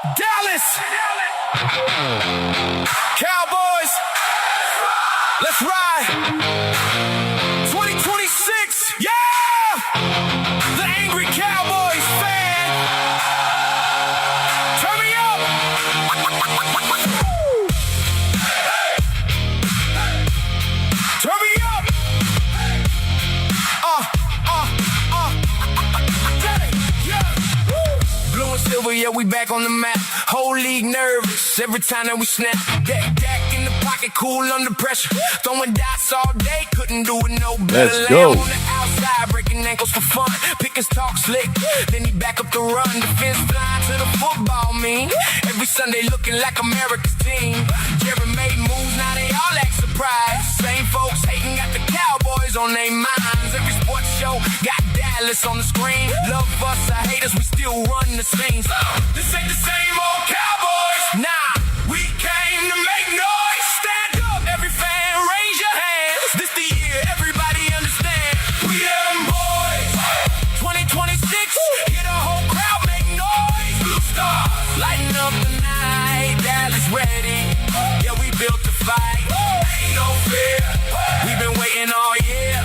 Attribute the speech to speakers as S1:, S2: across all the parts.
S1: Dallas Cowboys, let's ride. 2026, yeah! The Angry Cowboys fan. Turn me up. Turn me up. Blue and silver, yeah, we back on the map. Whole league nervous every time that we snap. Dak in the pocket, cool under pressure. Throwing dots all day, couldn't do it no better.
S2: Let's go.
S1: On the outside, breaking ankles for fun. Pickers talk slick, then he back up the run. Defense flying to the football mean. Every Sunday looking like America's team. Jerry made moves, now they all act surprised. Same folks hating, got the Cowboys on their minds. Every sports show got Dallas on the screen. Love us or hate us, we still run the scenes. This ain't the same old Cowboys. Nah, we came to make noise. Stand up, every fan, raise your hands. This the year, everybody understand. We them boys. 2026, hear the whole crowd make noise. Blue stars, lighting up the night. Dallas ready, yeah, we built to fight. Ain't no fear, we've been waiting all year.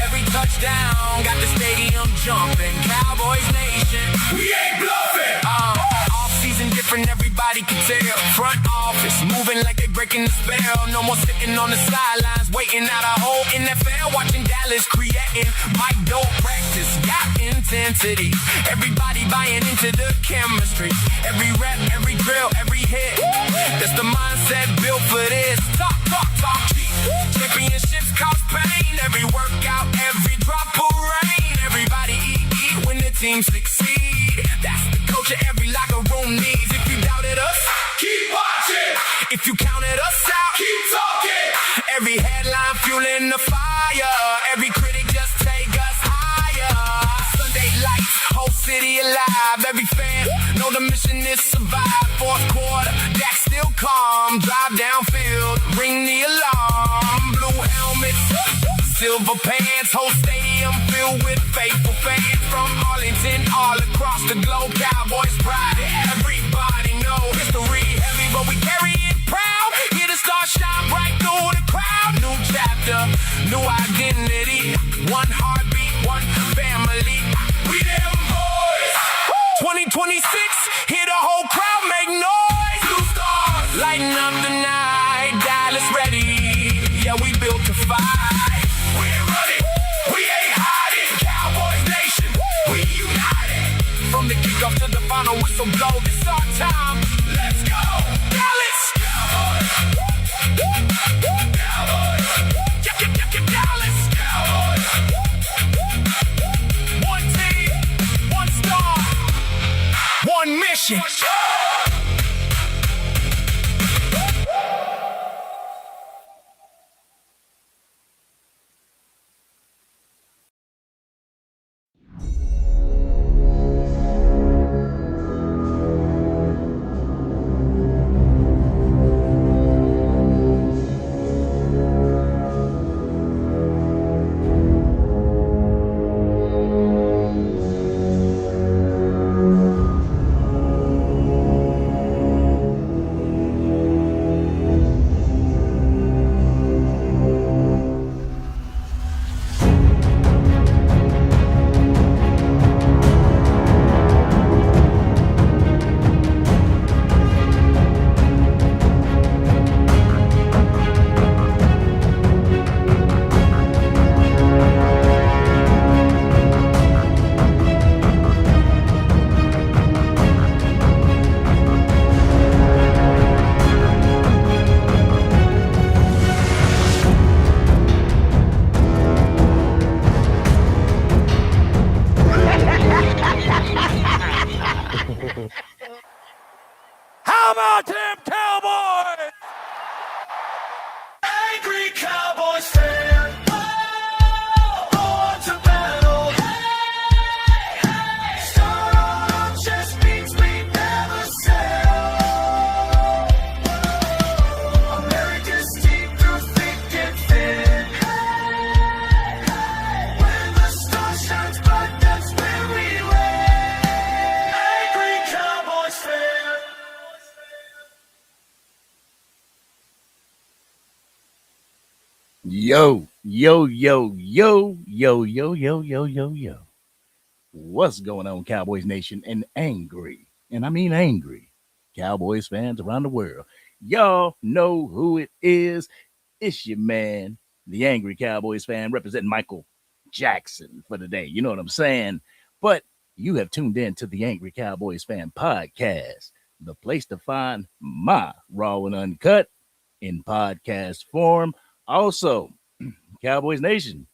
S1: Every touchdown, got the stadium jumping. Cowboys Nation, we ain't bluffing. Off season different, everybody can tell. Front office, moving like they breaking the spell. No more sitting on the sidelines, waiting out a whole NFL. Watching Dallas creating, Mike don't practice, got intensity. Everybody buying into the chemistry. Every rep, every drill, every hit. That's the mindset built for this. Talk, cheap. Championships cause pain. Every workout, every drop of rain. Everybody eat when the team succeed. That's the culture every locker room needs. If you doubted us, keep watching. If you counted us out, keep talking. Every headline fueling the fire. Every critic just take us higher. Sunday lights, whole city alive. Every fan know the mission is survive. Fourth quarter, Dak still calm. Drive downfield, ring the alarm. Blue helmets, silver pants, whole stadium filled with faithful fans from Arlington all across the globe. Cowboys pride, everybody know history heavy, but we carry it proud. Here to start shine bright through the crowd. New chapter, new identity, one heartbeat, one family. We them boys. 2026, hear the whole crowd make noise. Blue stars, lighting up the night. Dallas ready, yeah, we built to fight. We're running, we ain't hiding. Cowboys Nation, we united. From the kickoff to the final whistle blow, it's our time. Let's go, Dallas Cowboys. Cowboys. Dallas Cowboys. One team, one star, one mission.
S2: Yo, yo, yo, yo, yo, yo, yo, yo, yo, yo. What's going on, Cowboys Nation and angry Cowboys fans around the world? Y'all know who it is. It's your man, the Angry Cowboys fan, representing Michael Jackson for the day. You know what I'm saying? But you have tuned in to the Angry Cowboys Fan Podcast, the place to find my raw and uncut in podcast form. Also, Cowboys Nation,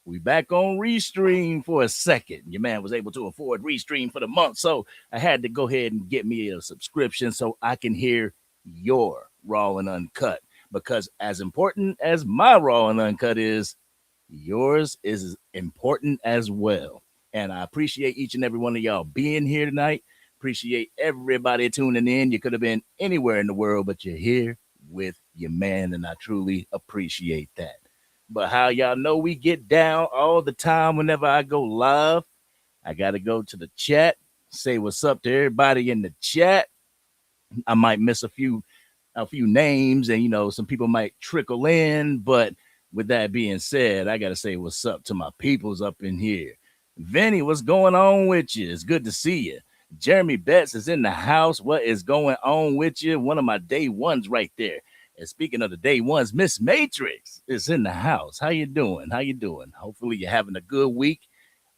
S2: we back on Restream for a second. Your man was able to afford Restream for the month, so I had to go ahead and get me a subscription so I can hear your raw and uncut. Because as important as my raw and uncut is, yours is important as well. And I appreciate each and every one of y'all being here tonight. Appreciate everybody tuning in. You could have been anywhere in the world, but you're here with your man, and I truly appreciate that. But how y'all know we get down all the time whenever I go live? I got to go to the chat, say what's up to everybody in the chat. I might miss a few names, and some people might trickle in, but with that being said, I got to say what's up to my peoples up in here. Vinny, what's going on with you? It's good to see you. Jeremy Betts is in the house. What is going on with you? One of my day ones right there. And speaking of the day ones, Miss Matrix is in the house. How you doing? Hopefully you're having a good week.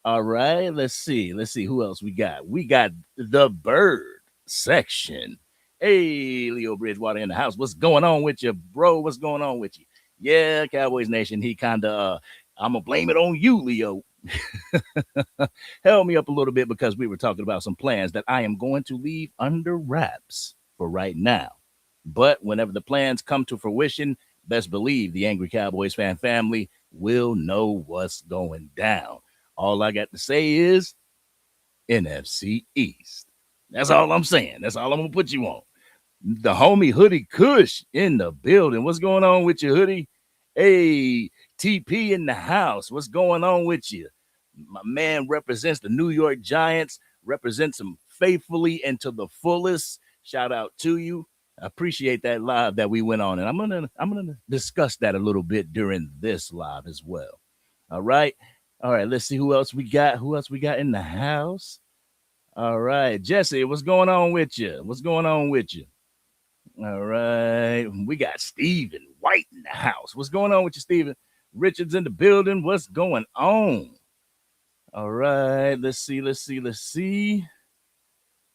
S2: All right, let's see who else we got. We got the bird section. Hey, Leo Bridgewater in the house. What's going on with you, bro? What's going on with you? Yeah, Cowboys Nation. He kind of, I'm going to blame it on you, Leo. Held me up a little bit because we were talking about some plans that I am going to leave under wraps for right now. But whenever the plans come to fruition, best believe the Angry Cowboys fan family will know what's going down. All I got to say is NFC East. That's all I'm saying. That's all I'm going to put you on. The homie Hoodie Kush in the building. What's going on with you, Hoodie? Hey, TP in the house. What's going on with you? My man represents the New York Giants, represents them faithfully and to the fullest. Shout out to you. I appreciate that live that we went on, and I'm gonna discuss that a little bit during this live as well. All right. Let's see who else we got. Who else we got in the house? All right, Jesse, what's going on with you? All right, we got Steven White in the house. What's going on with you, Steven? Richard's in the building. What's going on? All right, let's see. I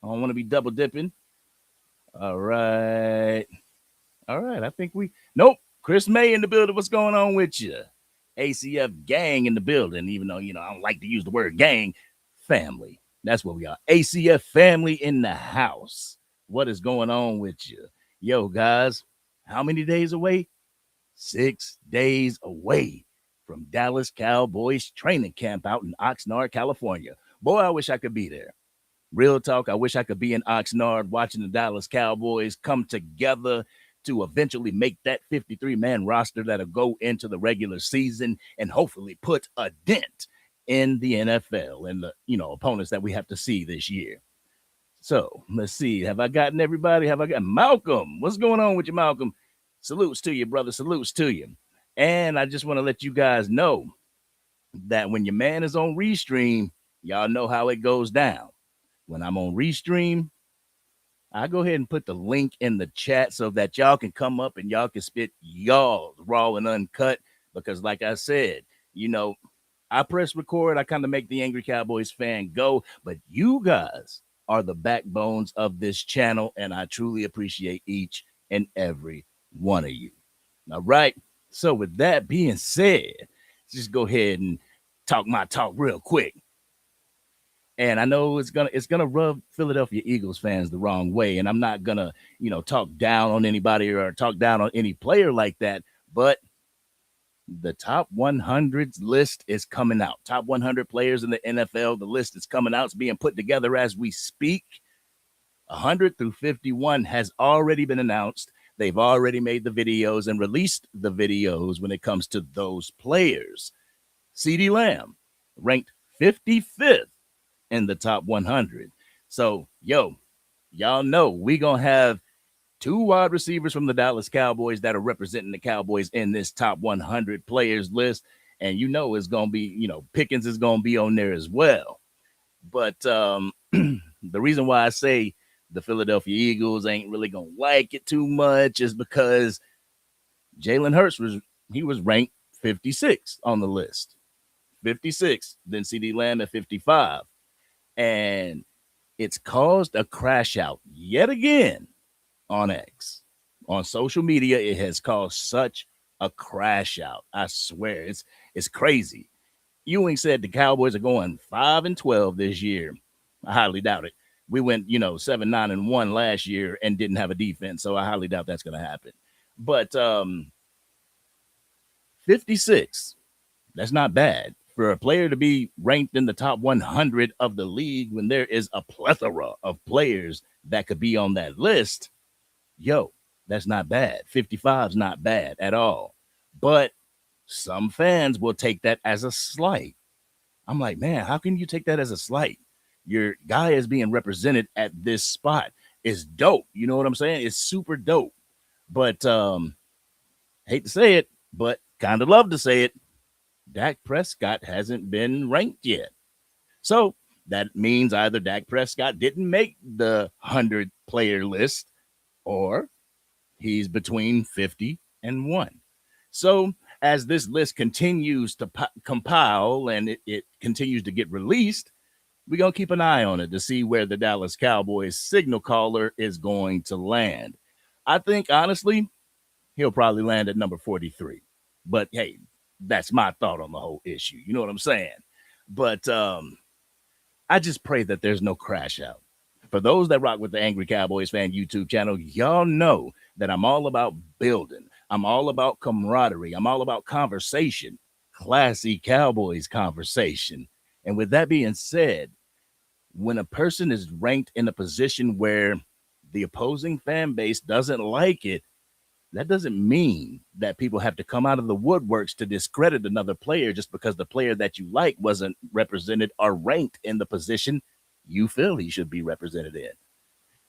S2: don't want to be double dipping. All right. I think nope. Chris May in the building. What's going on with you? ACF gang in the building, even though, I don't like to use the word gang. Family. That's what we are. ACF family in the house. What is going on with you? Yo, guys, how many days away? 6 days away from Dallas Cowboys training camp out in Oxnard, California. Boy, I wish I could be there. Real talk, I wish I could be in Oxnard watching the Dallas Cowboys come together to eventually make that 53-man roster that'll go into the regular season and hopefully put a dent in the NFL and the opponents that we have to see this year. So let's see. Have I gotten everybody? Have I got Malcolm? What's going on with you, Malcolm? Salutes to you, brother. Salutes to you. And I just want to let you guys know that when your man is on Restream, y'all know how it goes down. When I'm on Restream, I go ahead and put the link in the chat so that y'all can come up and y'all can spit y'all raw and uncut. Because like I said, I press record. I kind of make the Angry Cowboys fan go. But you guys are the backbones of this channel, and I truly appreciate each and every one of you. All right. So with that being said, let's just go ahead and talk my talk real quick. And I know it's gonna rub Philadelphia Eagles fans the wrong way, and I'm not gonna talk down on anybody or talk down on any player like that. But the top 100 list is coming out. Top 100 players in the NFL. The list is coming out. It's being put together as we speak. 100 through 51 has already been announced. They've already made the videos and released the videos when it comes to those players. CeeDee Lamb ranked 55th in the top 100. So, y'all know we gonna have 2 wide receivers from the Dallas Cowboys that are representing the Cowboys in this top 100 players list. And it's going to be, Pickens is going to be on there as well. But the reason why I say the Philadelphia Eagles ain't really going to like it too much is because Jalen Hurts was ranked 56 on the list. 56, then CD Lamb at 55. And it's caused a crash out yet again on X. On social media, it has caused such a crash out. I swear, it's crazy. Ewing said the Cowboys are going 5-12 this year. I highly doubt it. We went, 7-9-1 last year and didn't have a defense, so I highly doubt that's going to happen. But 56, that's not bad for a player to be ranked in the top 100 of the league when there is a plethora of players that could be on that list. That's not bad. 55 is not bad at all. But some fans will take that as a slight. I'm like, man, how can you take that as a slight? Your guy is being represented at this spot. It's dope. You know what I'm saying? It's super dope. But hate to say it, but kind of love to say it. Dak Prescott hasn't been ranked yet. So that means either Dak Prescott didn't make the 100-player list or he's between 50 and 1. So as this list continues to compile and it continues to get released, we're going to keep an eye on it to see where the Dallas Cowboys signal caller is going to land. I think, honestly, he'll probably land at number 43. But, hey, that's my thought on the whole issue. You know what I'm saying? But I just pray that there's no crash out. For those that rock with the Angry Cowboys Fan YouTube channel, y'all know that I'm all about building. I'm all about camaraderie. I'm all about conversation, classy Cowboys conversation. And with that being said, when a person is ranked in a position where the opposing fan base doesn't like it, that doesn't mean that people have to come out of the woodworks to discredit another player just because the player that you like wasn't represented or ranked in the position you feel he should be represented in.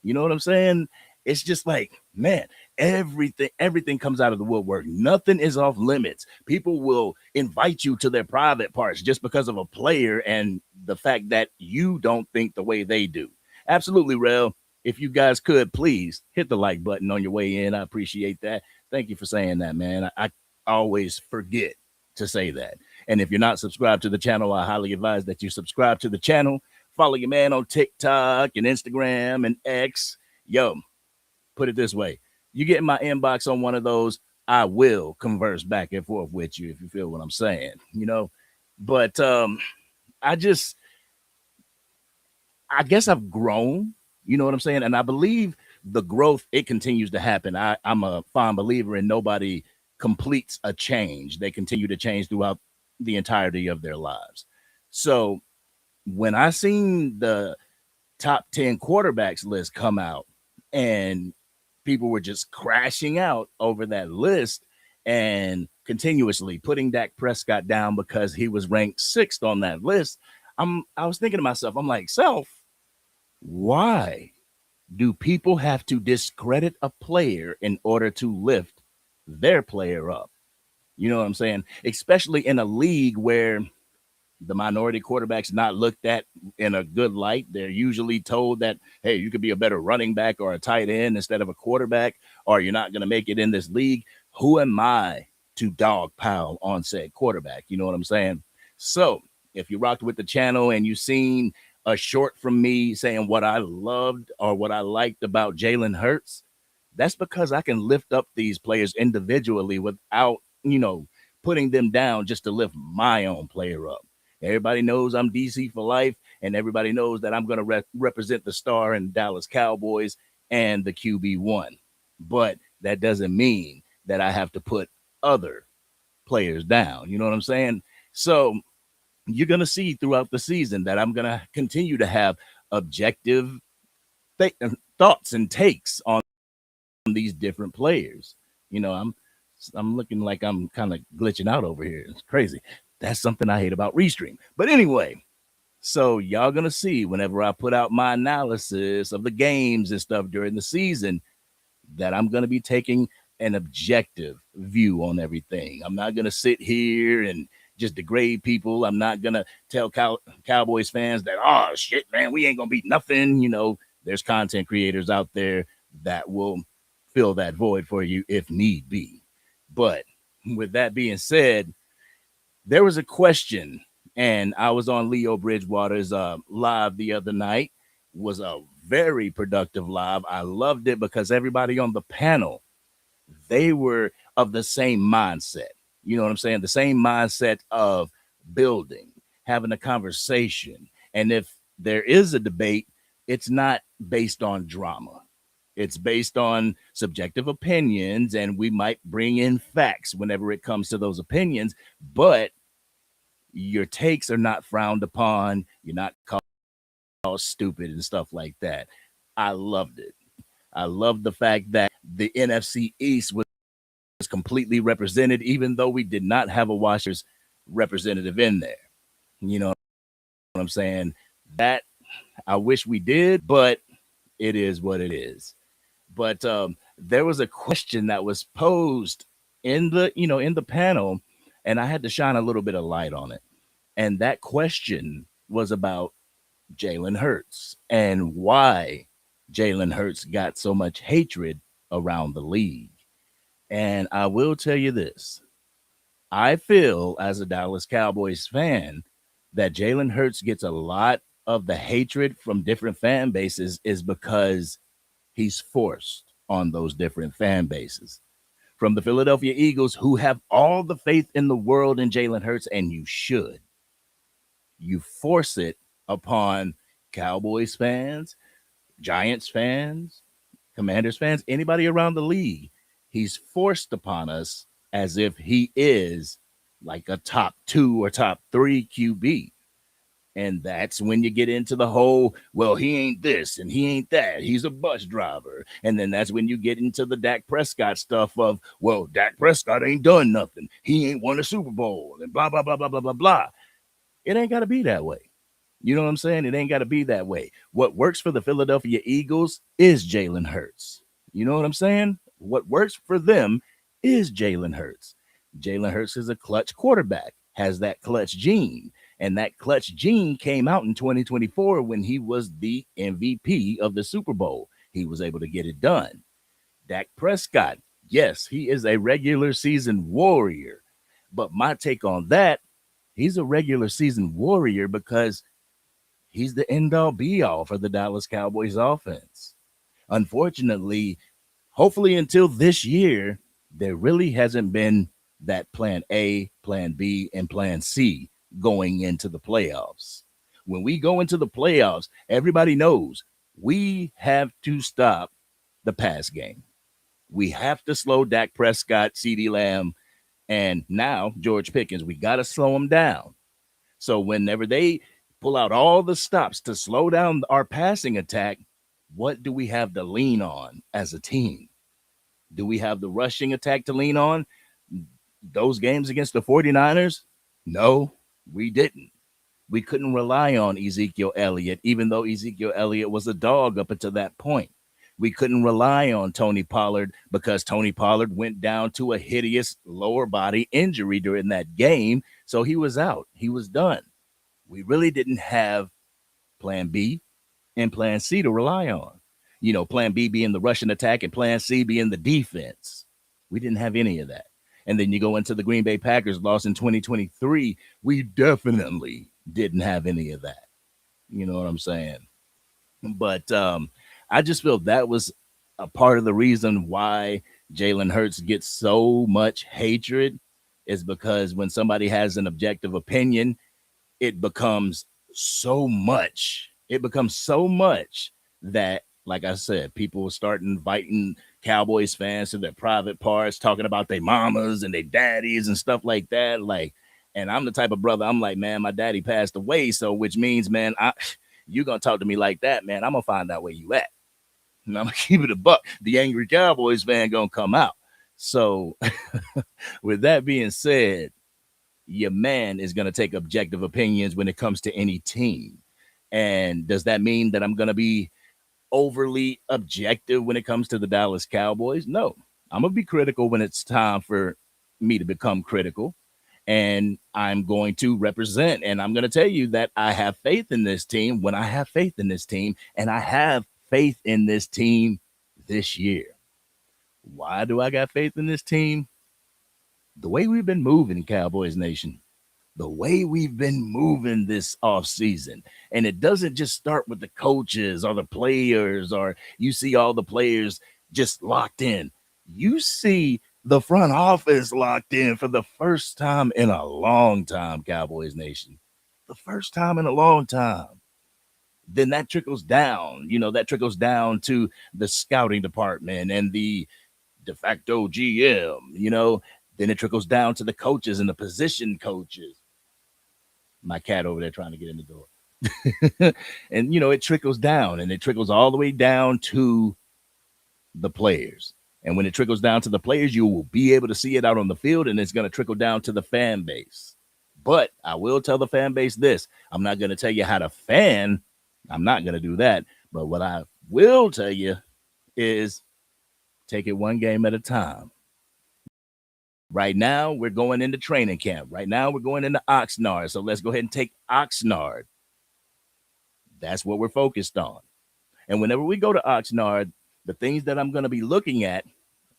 S2: You know what I'm saying? It's just like, man, everything comes out of the woodwork. Nothing is off limits. People will invite you to their private parts just because of a player and the fact that you don't think the way they do. Absolutely, Rel. If you guys could, please hit the like button on your way in. I appreciate that. Thank you for saying that, man. I always forget to say that. And if you're not subscribed to the channel, I highly advise that you subscribe to the channel. Follow your man on TikTok and Instagram and X. Put it this way. You get in my inbox on one of those, I will converse back and forth with you if you feel what I'm saying, But I guess I've grown, you know what I'm saying? And I believe the growth, it continues to happen. I'm a fond believer in nobody completes a change. They continue to change throughout the entirety of their lives. So when I seen the top 10 quarterbacks list come out and people were just crashing out over that list and continuously putting Dak Prescott down because he was ranked 6th on that list, I was thinking to myself, I'm like, why do people have to discredit a player in order to lift their player up? You know what I'm saying? Especially in a league where the minority quarterback's not looked at in a good light. They're usually told that, hey, you could be a better running back or a tight end instead of a quarterback, or you're not going to make it in this league. Who am I to dogpile on said quarterback? You know what I'm saying? So if you rocked with the channel and you seen a short from me saying what I loved or what I liked about Jalen Hurts, that's because I can lift up these players individually without, putting them down just to lift my own player up. Everybody knows I'm DC for life, and everybody knows that I'm going to represent the star in Dallas Cowboys and the QB1. But that doesn't mean that I have to put other players down. You know what I'm saying? So you're going to see throughout the season that I'm going to continue to have objective thoughts and takes on these different players. I'm looking like I'm kind of glitching out over here. It's crazy. That's something I hate about Restream. But anyway, so y'all going to see whenever I put out my analysis of the games and stuff during the season, that I'm going to be taking an objective view on everything. I'm not going to sit here and just degrade people. I'm not going to tell Cowboys fans that, oh, shit, man, we ain't going to beat nothing. There's content creators out there that will fill that void for you if need be. But with that being said, there was a question, and I was on Leo Bridgewater's live the other night. Was a very productive live. I loved it because everybody on the panel, they were of the same mindset. You know what I'm saying? The same mindset of building, having a conversation. And if there is a debate, it's not based on drama. It's based on subjective opinions, and we might bring in facts whenever it comes to those opinions, but your takes are not frowned upon. You're not called stupid and stuff like that. I loved it. I loved the fact that the NFC East was completely represented, even though we did not have a Washers representative in there. You know what I'm saying? That I wish we did, but it is what it is. But there was a question that was posed in the panel, and I had to shine a little bit of light on it. And that question was about Jalen Hurts and why Jalen Hurts got so much hatred around the league. And I will tell you this. I feel as a Dallas Cowboys fan that Jalen Hurts gets a lot of the hatred from different fan bases is because he's forced on those different fan bases. From the Philadelphia Eagles, who have all the faith in the world in Jalen Hurts, and you should. You force it upon Cowboys fans, Giants fans, Commanders fans, anybody around the league. He's forced upon us as if he is like a top 2 or top 3 QB. And that's when you get into the whole, well, he ain't this and he ain't that. He's a bus driver. And then that's when you get into the Dak Prescott stuff of, well, Dak Prescott ain't done nothing. He ain't won a Super Bowl and blah, blah, blah, blah, blah, blah, blah. It ain't got to be that way. You know what I'm saying? It ain't got to be that way. What works for the Philadelphia Eagles is Jalen Hurts. You know what I'm saying? What works for them is Jalen Hurts. Jalen Hurts is a clutch quarterback, has that clutch gene. And that clutch gene came out in 2024 when he was the MVP of the Super Bowl. He was able to get it done. Dak Prescott, yes, he is a regular season warrior. But my take on that, he's a regular season warrior because he's the end-all be-all for the Dallas Cowboys offense. Unfortunately, hopefully until this year, there really hasn't been that plan A, plan B, and plan C going into the playoffs. When we go into the playoffs, everybody knows we have to stop the pass game. We have to slow Dak Prescott, CeeDee Lamb, and now George Pickens. We got to slow them down. So whenever they pull out all the stops to slow down our passing attack, what do we have to lean on as a team? Do we have the rushing attack to lean on? Those games against the 49ers? No, we didn't. We couldn't rely on Ezekiel Elliott, even though Ezekiel Elliott was a dog up until that point. We couldn't rely on Tony Pollard because Tony Pollard went down to a hideous lower body injury during that game. So he was out. He was done. We really didn't have plan B and plan C to rely on. You know, plan B being the rushing attack and plan C being the defense. We didn't have any of that. And then you go into the Green Bay Packers loss in 2023. We definitely didn't have any of that. You know what I'm saying? But I just feel that was a part of the reason why Jalen Hurts gets so much hatred is because when somebody has an objective opinion, it becomes so much. It becomes so much that, like I said, people will start inviting Cowboys fans to their private parts, talking about their mamas and their daddies and stuff like that. Like, and I'm the type of brother, I'm like, man, my daddy passed away. So which means, man, you going to talk to me like that, man, I'm going to find out where you at. And I'm going to keep it a buck. The Angry Cowboys fan going to come out. So with that being said, your man is going to take objective opinions when it comes to any team. And does that mean that I'm going to be overly objective when it comes to the Dallas Cowboys. No, I'm going to be critical when it's time for me to become critical. And I'm going to represent, and I'm going to tell you that I have faith in this team when I have faith in this team, and I have faith in this team this year. Why do I got faith in this team? The way we've been moving, Cowboys Nation, the way we've been moving this offseason. And it doesn't just start with the coaches or the players, or you see all the players just locked in. You see the front office locked in for the first time in a long time, Cowboys Nation. The first time in a long time. Then that trickles down, that trickles down to the scouting department and the de facto GM, then it trickles down to the coaches and the position coaches. My cat over there trying to get in the door. And, it trickles down, and it trickles all the way down to the players. And when it trickles down to the players, you will be able to see it out on the field, and it's going to trickle down to the fan base. But I will tell the fan base this. I'm not going to tell you how to fan. I'm not going to do that. But what I will tell you is take it one game at a time. Right now, we're going into training camp. Right now, we're going into Oxnard. So let's go ahead and take Oxnard. That's what we're focused on. And whenever we go to Oxnard, the things that I'm going to be looking at,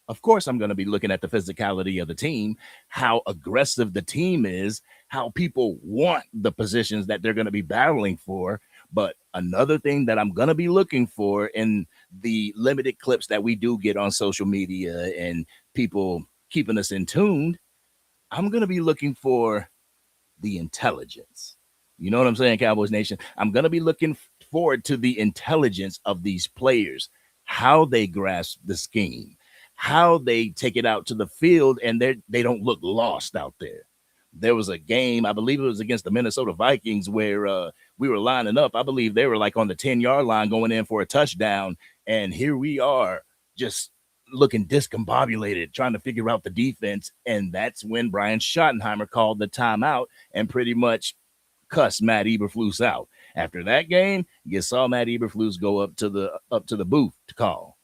S2: of course, I'm going to be looking at the physicality of the team, how aggressive the team is, how people want the positions that they're going to be battling for. But another thing that I'm going to be looking for in the limited clips that we do get on social media and people keeping us in tune, I'm going to be looking for the intelligence. You know what I'm saying, Cowboys Nation? I'm going to be looking forward to the intelligence of these players, how they grasp the scheme, how they take it out to the field, and they don't look lost out there. There was a game, I believe it was against the Minnesota Vikings, where we were lining up. I believe they were like on the 10-yard line going in for a touchdown, and here we are just looking discombobulated, trying to figure out the defense. And that's when Brian Schottenheimer called the timeout and pretty much cussed Matt Eberflus out. After that game, you saw Matt Eberflus go up to the booth to call.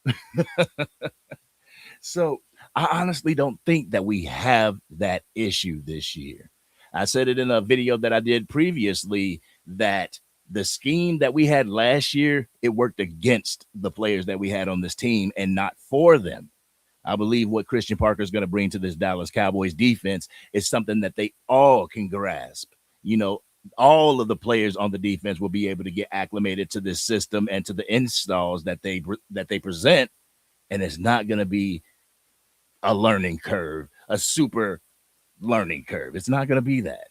S2: So I honestly don't think that we have that issue this year. I said it in a video that I did previously that the scheme that we had last year, it worked against the players that we had on this team and not for them. I believe what Christian Parker is going to bring to this Dallas Cowboys defense is something that they all can grasp. All of the players on the defense will be able to get acclimated to this system and to the installs that they present, and it's not going to be a learning curve, a super learning curve. It's not going to be that.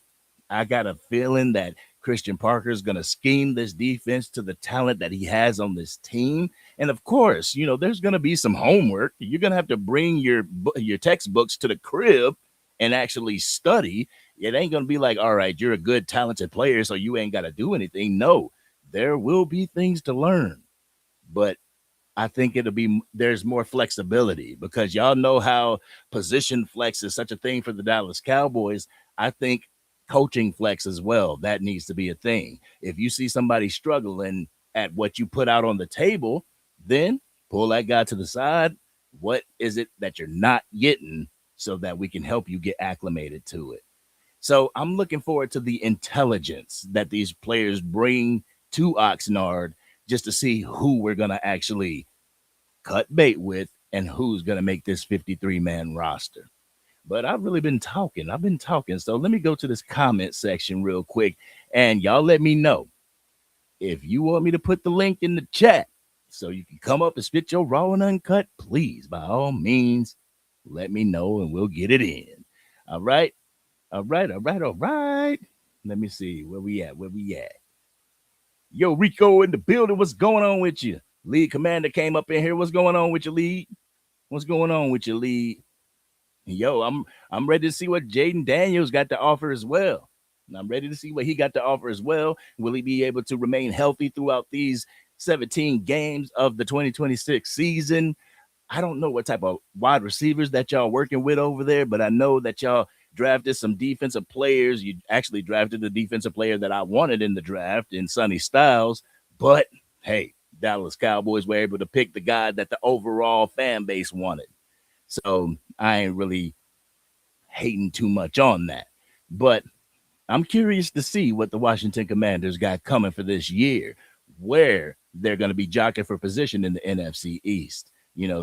S2: I got a feeling that Christian Parker is going to scheme this defense to the talent that he has on this team. And of course, there's going to be some homework. You're going to have to bring your textbooks to the crib and actually study. It ain't going to be like, all right, you're a good, talented player, so you ain't got to do anything. No, there will be things to learn. But I think there's more flexibility because y'all know how position flex is such a thing for the Dallas Cowboys. I think coaching flex as well, that needs to be a thing. If you see somebody struggling at what you put out on the table, then pull that guy to the side. What is it that you're not getting so that we can help you get acclimated to it? So I'm looking forward to the intelligence that these players bring to Oxnard just to see who we're going to actually cut bait with and who's going to make this 53-man roster. But I've really been talking. So let me go to this comment section real quick, and y'all let me know if you want me to put the link in the chat so you can come up and spit your raw and uncut. Please, by all means, let me know and we'll get it in. All right. Let me see where we at. Yo, Rico in the building. What's going on with you? Lead commander came up in here. What's going on with your lead? Yo, I'm ready to see what Jaden Daniels got to offer as well. And I'm ready to see what he got to offer as well. Will he be able to remain healthy throughout these 17 games of the 2026 season? I don't know what type of wide receivers that y'all working with over there, but I know that y'all drafted some defensive players. You actually drafted the defensive player that I wanted in the draft in Sonny Styles. But, hey, Dallas Cowboys were able to pick the guy that the overall fan base wanted. So I ain't really hating too much on that. But I'm curious to see what the Washington Commanders got coming for this year, where they're going to be jockeying for position in the NFC East.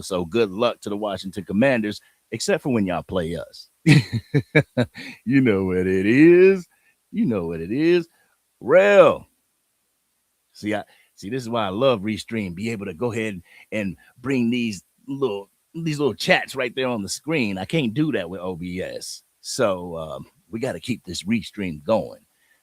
S2: So good luck to the Washington Commanders, except for when y'all play us. You know what it is. You know what it is. Real. See, this is why I love Restream. Be able to go ahead and bring these little chats right there on the screen. I can't do that with OBS. So we got to keep this Restream going.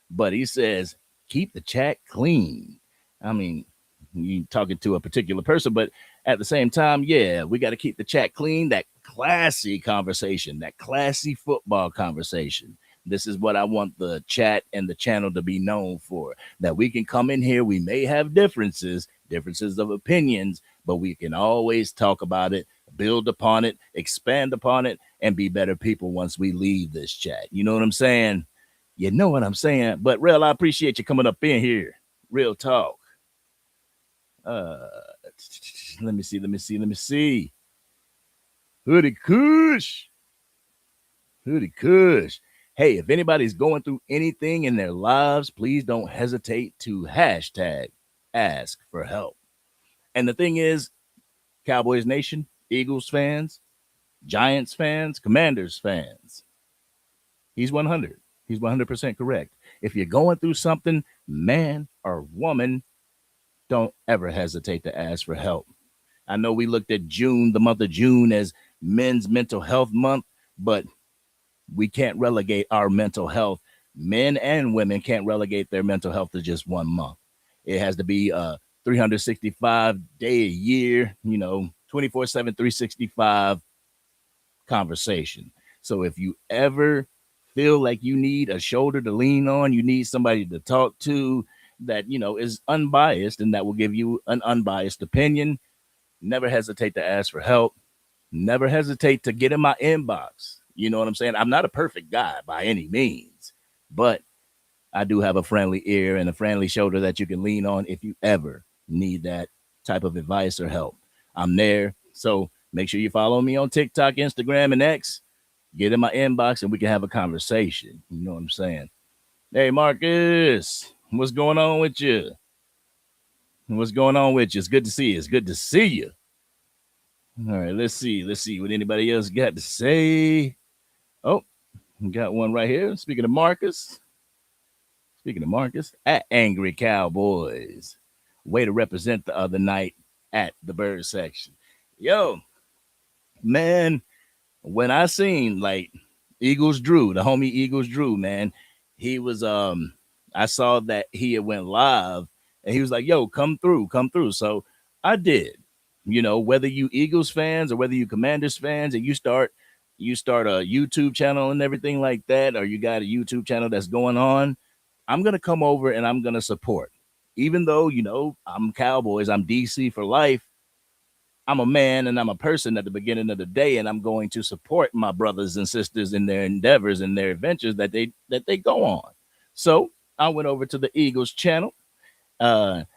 S2: But he says, keep the chat clean. I mean, you talking to a particular person, but at the same time, yeah, we got to keep the chat clean. That classy conversation, that classy football conversation. This is what I want the chat and the channel to be known for, that we can come in here. We may have differences of opinions, but we can always talk about it, build upon it, expand upon it, and be better people once we leave this chat. You know what I'm saying? You know what I'm saying? But Real, I appreciate you coming up in here. Real talk. Let me see. Hoodie Kush. Hey, if anybody's going through anything in their lives, please don't hesitate to hashtag ask for help. And the thing is, Cowboys Nation, Eagles fans, Giants fans, Commanders fans, he's 100. He's 100% correct. If you're going through something, man or woman, don't ever hesitate to ask for help. I know we looked at June, the month of June, as Men's Mental Health Month, but we can't relegate our mental health. Men and women can't relegate their mental health to just 1 month. It has to be 365 day a year, 24/7, 365 conversation. So if you ever feel like you need a shoulder to lean on, you need somebody to talk to that, is unbiased and that will give you an unbiased opinion, never hesitate to ask for help. Never hesitate to get in my inbox. You know what I'm saying? I'm not a perfect guy by any means, but I do have a friendly ear and a friendly shoulder that you can lean on if you ever need that type of advice or help. I'm there. So make sure you follow me on TikTok, Instagram, and X. Get in my inbox and we can have a conversation. You know what I'm saying? Hey, Marcus, what's going on with you? What's going on with you? It's good to see you. It's good to see you. All right, let's see what anybody else got to say. Oh, got one right here. Speaking of Marcus, at Angry Cowboys. Way to represent the other night at the bird section. Yo, man, when I seen like Eagles Drew, the homie Eagles Drew, man, he was I saw that he had went live and he was like, yo, come through. So I did. Whether you Eagles fans or whether you Commanders fans and you start a YouTube channel and everything like that, or you got a YouTube channel that's going on, I'm going to come over and I'm going to support. Even though, I'm Cowboys, I'm DC for life, I'm a man and I'm a person at the beginning of the day, and I'm going to support my brothers and sisters in their endeavors and their adventures that they go on. So I went over to the Eagles channel and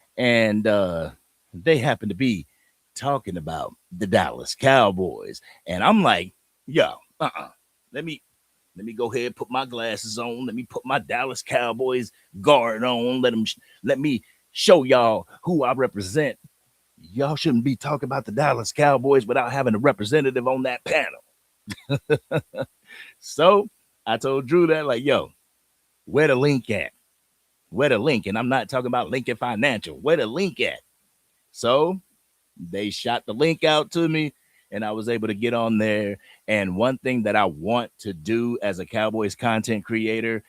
S2: they happen to be talking about the Dallas Cowboys. And I'm like, yo, let me go ahead, put my glasses on. Let me put my Dallas Cowboys guard on. Let me show y'all who I represent. Y'all shouldn't be talking about the Dallas Cowboys without having a representative on that panel. So I told Drew that, like, yo, where the link at? Where the link? And I'm not talking about Lincoln Financial. Where the link at? So they shot the link out to me and I was able to get on there. And one thing that I want to do as a Cowboys content creator,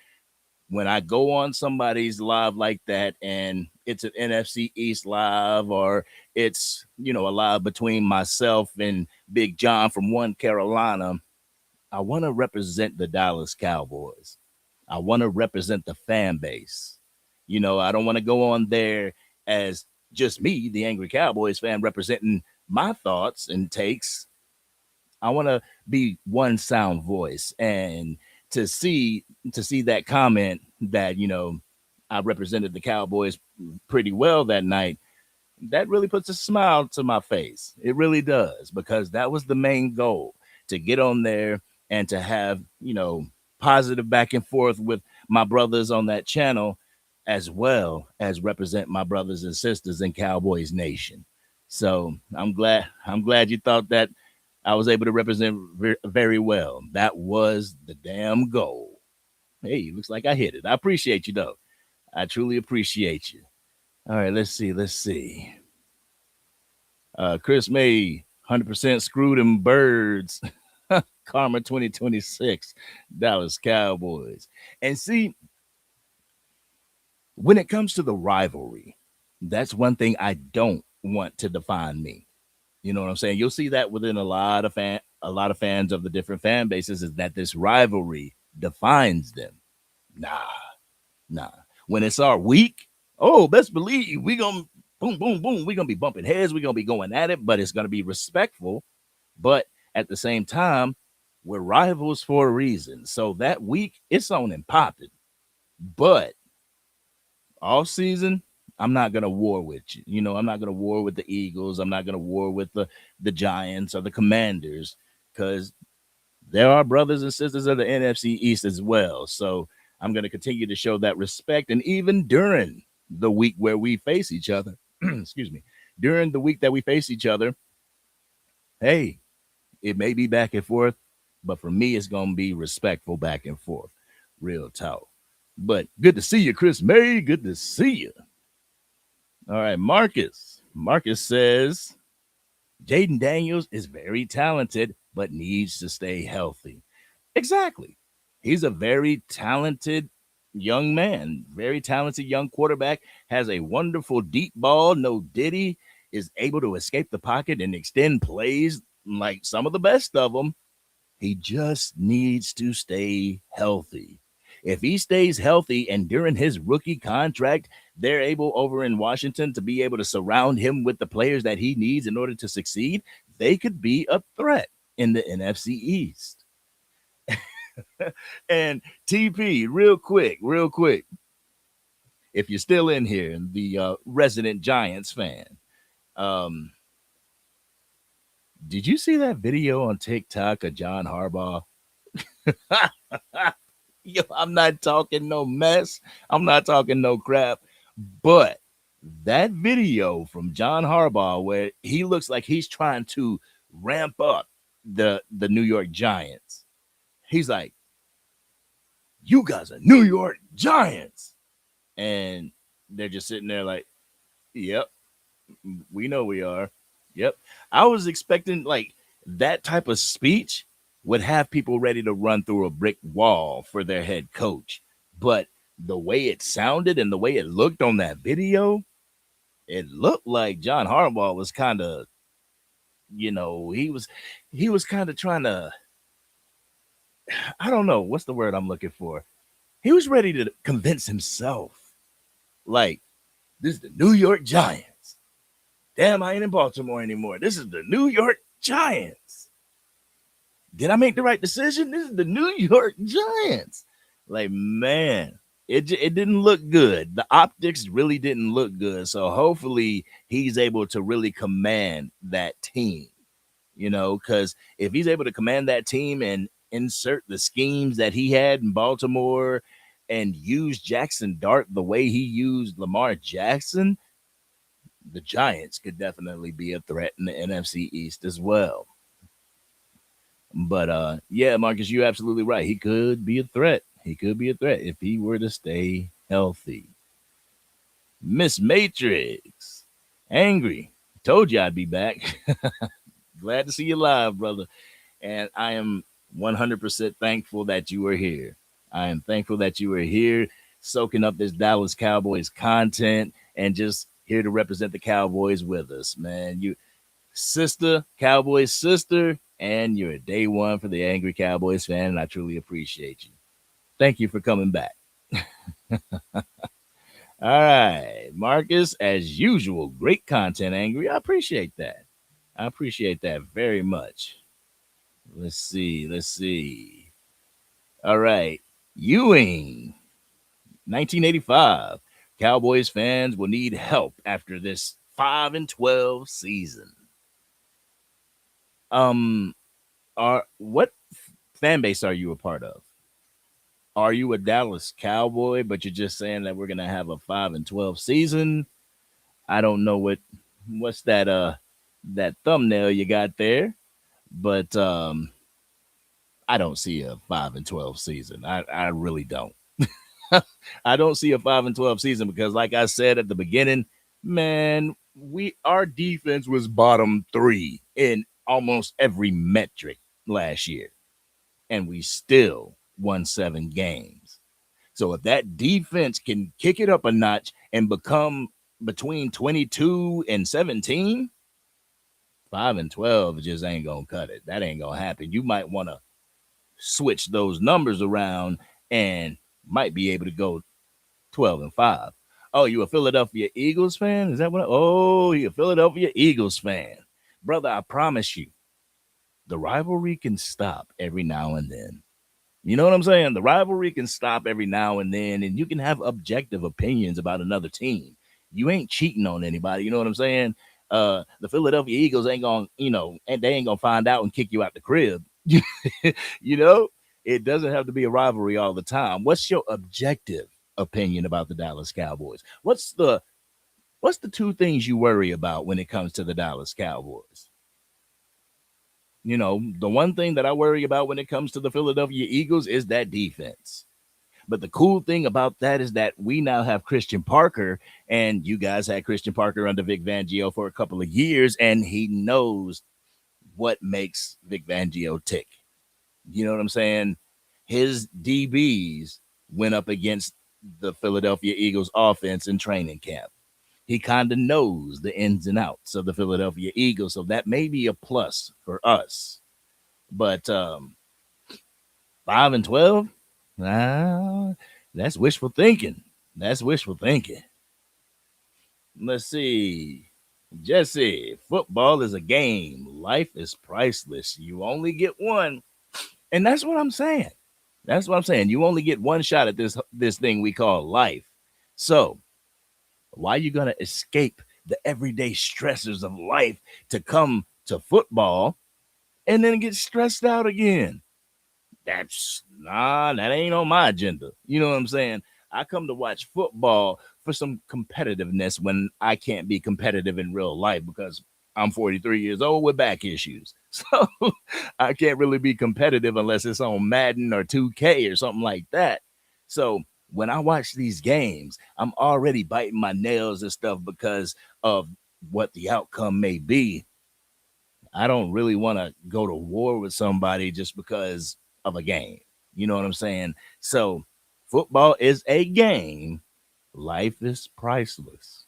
S2: when I go on somebody's live like that and it's an NFC East live, or it's, a live between myself and Big John from One Carolina, I want to represent the Dallas Cowboys. I want to represent the fan base. I don't want to go on there as just me, the Angry Cowboys fan, representing my thoughts and takes. I want to be one sound voice, and to see that comment that, I represented the Cowboys pretty well that night that really puts a smile to my face. It really does, because that was the main goal, to get on there and to have, positive back and forth with my brothers on that channel, as well as represent my brothers and sisters in Cowboys Nation. So I'm glad you thought that I was able to represent very well. That was the damn goal. Hey, looks like I hit it. I appreciate you though. I truly appreciate you. All right, let's see. Chris May, 100% screwed them birds. Karma 2026, Dallas Cowboys. And see, when it comes to the rivalry, that's one thing I don't want to define me. You know what I'm saying? You'll see that within a lot of fans of the different fan bases, is that this rivalry defines them. Nah, nah. When it's our week, oh, best believe we gonna boom, boom, boom. We gonna be bumping heads. We gonna be going at it, but it's gonna be respectful. But at the same time, we're rivals for a reason. So that week, it's on and popping. But all season, I'm not gonna war with you. I'm not gonna war with the Eagles. I'm not gonna war with the Giants or the Commanders, because there are brothers and sisters of the NFC East as well. So I'm gonna continue to show that respect, and even during the week where we face each other, excuse me, during the week that we face each other, hey, it may be back and forth, but for me, it's gonna be respectful back and forth, real talk. But good to see you, Chris May. Good to see you. All right, Marcus. Marcus says Jaden Daniels is very talented, but needs to stay healthy. Exactly. He's a very talented young man, very talented young quarterback, has a wonderful deep ball, no diddy, is able to escape the pocket and extend plays like some of the best of them. He just needs to stay healthy. If he stays healthy, and during his rookie contract, they're able over in Washington to be able to surround him with the players that he needs in order to succeed, they could be a threat in the NFC East. And TP, real quick, if you're still in here, the resident Giants fan, um, did you see that video on TikTok of John Harbaugh? Yo, I'm not talking no mess. I'm not talking no crap. But that video from John Harbaugh, where he looks like he's trying to ramp up the New York Giants. He's like, "You guys are New York Giants." And they're just sitting there like, "Yep, we know we are." Yep. I was expecting like that type of speech would have people ready to run through a brick wall for their head coach. But the way it sounded and the way it looked on that video, it looked like John Harbaugh was kind of, he was kind of trying to, I don't know, what's the word I'm looking for? He was ready to convince himself, like, this is the New York Giants. Damn, I ain't in Baltimore anymore. This is the New York Giants. Did I make the right decision? This is the New York Giants. Like, man, it didn't look good. The optics really didn't look good. So hopefully he's able to really command that team, because if he's able to command that team and insert the schemes that he had in Baltimore and use Jackson Dart the way he used Lamar Jackson, the Giants could definitely be a threat in the NFC East as well. But yeah, Marcus, you're absolutely right. He could be a threat. He could be a threat if he were to stay healthy. Miss Matrix, Angry, told you I'd be back. Glad to see you live, brother. And I am 100% thankful that you are here. I am thankful that you are here, soaking up this Dallas Cowboys content and just here to represent the Cowboys with us, man. You sister, Cowboys sister, and you're a day one for the Angry Cowboys fan, and I truly appreciate you. Thank you for coming back. All right, Marcus, as usual, great content, Angry. I appreciate that. I appreciate that very much. Let's see. All right, Ewing, 1985. Cowboys fans will need help after this 5-12 season. Are what fan base are you a part of? Are you a Dallas Cowboy, but you're just saying that we're gonna have a 5-12 season? I don't know what's that thumbnail you got there, but I don't see a 5-12 season. I really don't. I don't see a 5-12 season because, like I said at the beginning, man, our defense was bottom 3 in almost every metric last year, and we still won 7 games. So if that defense can kick it up a notch and become between 22 and 17, 5-12 just ain't gonna cut it. That ain't gonna happen. You might want to switch those numbers around and might be able to go 12-5. Oh, you a Philadelphia Eagles fan? Is that what? Oh, you a Philadelphia Eagles fan, brother? I promise you, the rivalry can stop every now and then. You know what I'm saying? The rivalry can stop every now and then, and you can have objective opinions about another team. You ain't cheating on anybody. You know what I'm saying? The Philadelphia Eagles ain't gonna, and they ain't gonna find out and kick you out the crib. You know, it doesn't have to be a rivalry all the time. What's your objective opinion about the Dallas Cowboys? What's the 2 things you worry about when it comes to the Dallas Cowboys? The one thing that I worry about when it comes to the Philadelphia Eagles is that defense. But the cool thing about that is that we now have Christian Parker, and you guys had Christian Parker under Vic Fangio for a couple of years, and he knows what makes Vic Fangio tick. You know what I'm saying? His DBs went up against the Philadelphia Eagles offense in training camp. He kind of knows the ins and outs of the Philadelphia Eagles, so that may be a plus for us. But 5-12, that's wishful thinking. That's wishful thinking. Let's see. Jesse, football is a game. Life is priceless. You only get one. And that's what I'm saying. That's what I'm saying. You only get one shot at this thing we call life. So why are you going to escape the everyday stressors of life to come to football and then get stressed out again? That ain't on my agenda. You know what I'm saying? I come to watch football for some competitiveness when I can't be competitive in real life because I'm 43 years old with back issues. So I can't really be competitive unless it's on Madden or 2K or something like that. So when I watch these games, I'm already biting my nails and stuff because of what the outcome may be. I don't really want to go to war with somebody just because of a game. You know what I'm saying? So football is a game. Life is priceless.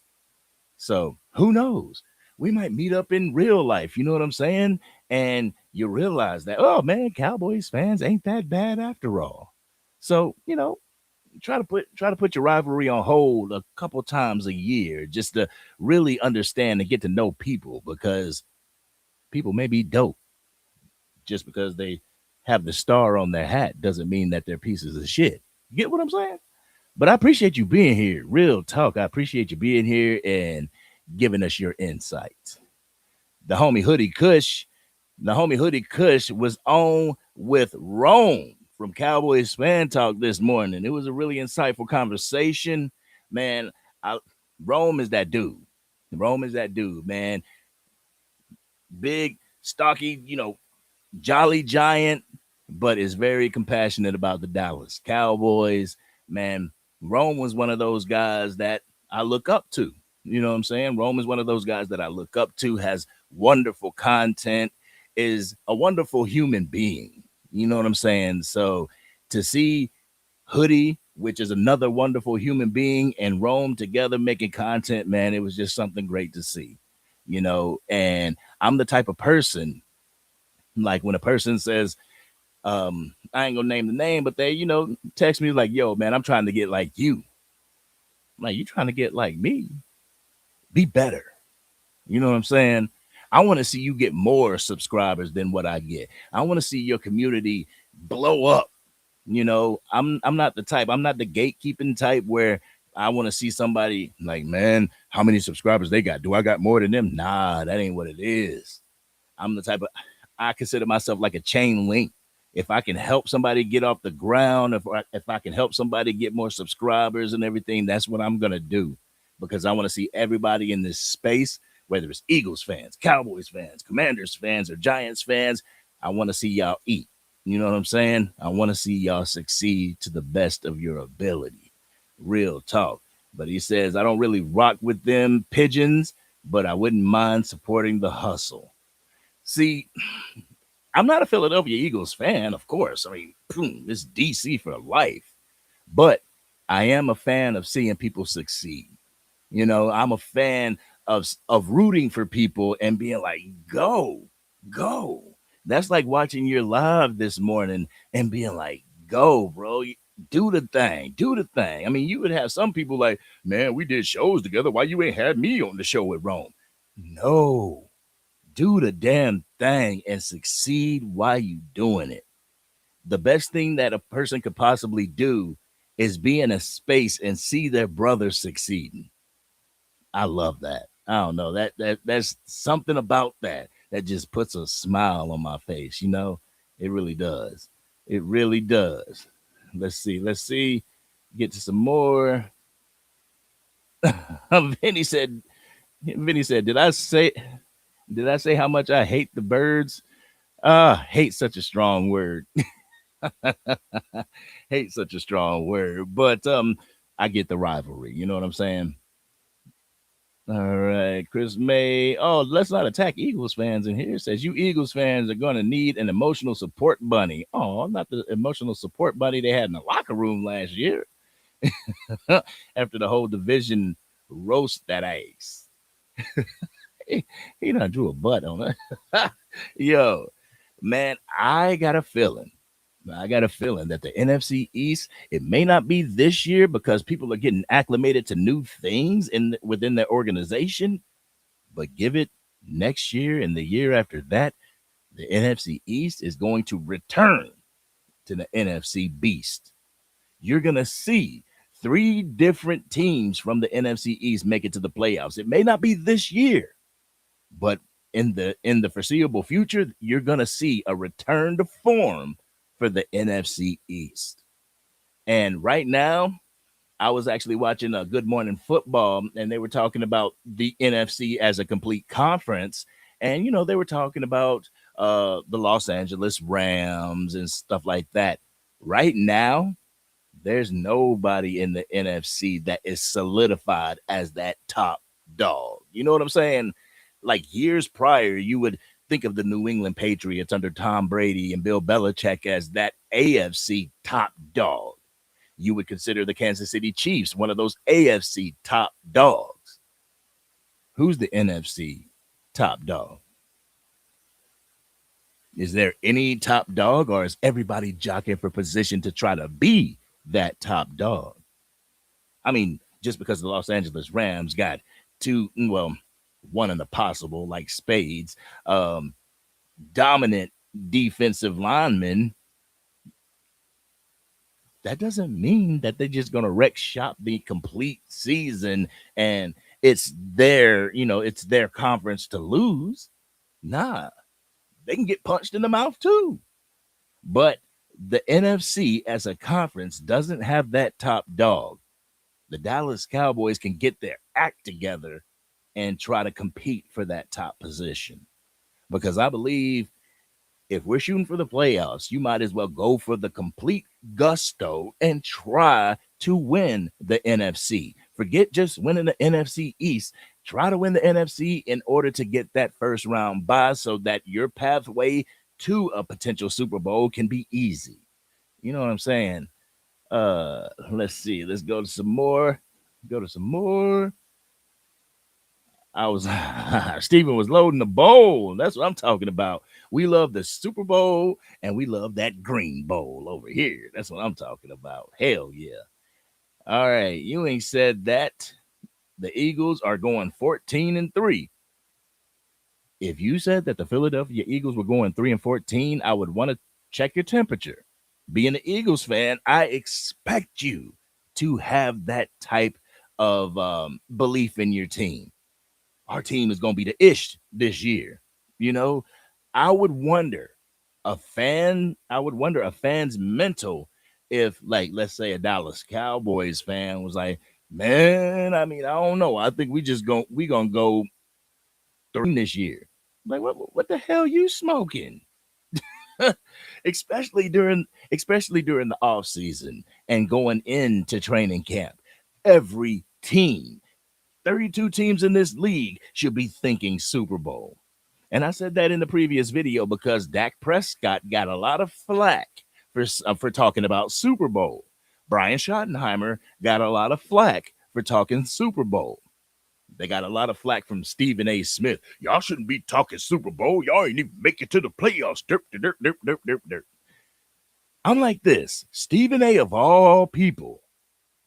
S2: So who knows? We might meet up in real life. You know what I'm saying? And you realize that, oh man, Cowboys fans ain't that bad after all. So, try to put your rivalry on hold a couple times a year just to really understand and get to know people, because people may be dope. Just because they have the star on their hat doesn't mean that they're pieces of shit. You get what I'm saying? But I appreciate you being here. Real talk. I appreciate you being here and giving us your insight. The homie Hoodie Kush was on with Rome from Cowboys Fan Talk this morning. It was a really insightful conversation, man. Rome is that dude. Rome is that dude, man. Big, stocky, jolly giant, but is very compassionate about the Dallas Cowboys. Man, Rome was one of those guys that I look up to. You know what I'm saying? Rome is one of those guys that I look up to, has wonderful content, is a wonderful human being. You know what I'm saying? So to see Hoodie, which is another wonderful human being, and Rome together making content, man, it was just something great to see. And I'm the type of person, like when a person says, I ain't gonna name the name, but they, text me like, yo, man, I'm trying to get like you. I'm like, you trying to get like me? Be better. You know what I'm saying? I want to see you get more subscribers than what I get. I want to see your community blow up. I'm not the type. I'm not the gatekeeping type where I want to see somebody like, man, how many subscribers they got? Do I got more than them? Nah, that ain't what it is. I'm the type of, I consider myself like a chain link. If I can help somebody get off the ground, if I can help somebody get more subscribers and everything, that's what I'm gonna do, because I want to see everybody in this space, whether it's Eagles fans, Cowboys fans, Commanders fans, or Giants fans. I want to see y'all eat. You know what I'm saying? I want to see y'all succeed to the best of your ability. Real talk. But he says, I don't really rock with them pigeons, but I wouldn't mind supporting the hustle. See, I'm not a Philadelphia Eagles fan, of course. I mean, it's DC for life. But I am a fan of seeing people succeed. You know, I'm a fan of rooting for people and being like, go, go. That's like watching your live this morning and being like, go, bro. Do the thing. Do the thing. I mean, you would have some people like, man, we did shows together. Why you ain't had me on the show with Rome? No, do the damn thing and succeed while you doing it. The best thing that a person could possibly do is be in a space and see their brother succeeding. I love that. I don't know, that's something about that just puts a smile on my face. You know, it really does. It really does. Let's see. Let's see. Get to some more. Vinny said. Vinny said, Did I say how much I hate the birds? Hate such a strong word. Hate such a strong word, but I get the rivalry. You know what I'm saying? All right, Chris May. Oh, let's not attack Eagles fans in here. It says you Eagles fans are going to need an emotional support bunny. Oh, not the emotional support bunny they had in the locker room last year after the whole division roast that ass. he done drew a butt on it. Yo, man, I got a feeling that the NFC East, it may not be this year because people are getting acclimated to new things within their organization, but give it next year and the year after that, the NFC East is going to return to the NFC Beast. You're going to see three different teams from the NFC East make it to the playoffs. It may not be this year, but in the foreseeable future, you're going to see a return to form for the NFC East. And right now, I was actually watching a Good Morning Football, and they were talking about the NFC as a complete conference. And, you know, they were talking about the Los Angeles Rams and stuff like that. Right now, there's nobody in the NFC that is solidified as that top dog. You know what I'm saying? Like years prior, you would think of the New England Patriots under Tom Brady and Bill Belichick as that AFC top dog. You would consider the Kansas City Chiefs one of those AFC top dogs. Who's the NFC top dog? Is there any top dog, or is everybody jockeying for position to try to be that top dog? I mean, just because the Los Angeles Rams got one in the possible, like spades, dominant defensive linemen, that doesn't mean that they're just going to wreck shop the complete season and it's their conference to lose. Nah, they can get punched in the mouth too. But the NFC as a conference doesn't have that top dog. The Dallas Cowboys can get their act together and try to compete for that top position. Because I believe if we're shooting for the playoffs, you might as well go for the complete gusto and try to win the NFC. Forget just winning the NFC East. Try to win the NFC in order to get that first round bye so that your pathway to a potential Super Bowl can be easy. You know what I'm saying? Let's see. Let's go to some more. I was Steven was loading the bowl. That's what I'm talking about. We love the Super Bowl and we love that green bowl over here. That's what I'm talking about. Hell yeah. All right. Ewing said that the Eagles are going 14-3. If you said that the Philadelphia Eagles were going 3-14, I would want to check your temperature. Being an Eagles fan, I expect you to have that type of belief in your team. Our team is going to be the ish this year. You know, I would wonder I would wonder a fan's mental if, like, let's say a Dallas Cowboys fan was like, man, I mean, I don't know. I think we gonna go through this year. Like, what the hell you smoking? especially during the off season and going into training camp. Every team, 32 teams in this league, should be thinking Super Bowl. And I said that in the previous video because Dak Prescott got a lot of flack for talking about Super Bowl. Brian Schottenheimer got a lot of flack for talking Super Bowl. They got a lot of flack from Stephen A. Smith. Y'all shouldn't be talking Super Bowl. Y'all ain't even make it to the playoffs. Derp, derp, derp, derp, derp, derp. I'm like this. Stephen A. of all people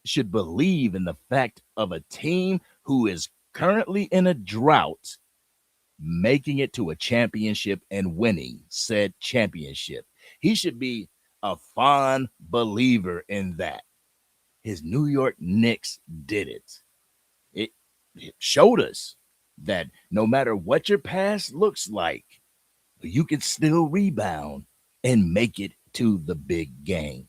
S2: should believe in the fact of a team who is currently in a drought making it to a championship and winning said championship. He should be a fond believer in that. His New York Knicks did it. It showed us that no matter what your past looks like, you can still rebound and make it to the big game.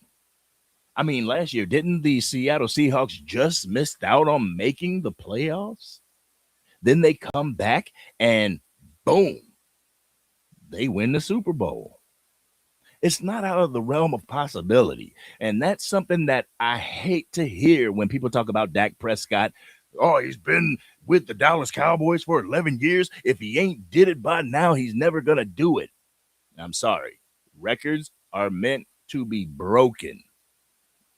S2: I mean, last year, didn't the Seattle Seahawks just missed out on making the playoffs? Then they come back and boom, they win the Super Bowl. It's not out of the realm of possibility. And that's something that I hate to hear when people talk about Dak Prescott. Oh, he's been with the Dallas Cowboys for 11 years. If he ain't did it by now, he's never going to do it. I'm sorry. Records are meant to be broken.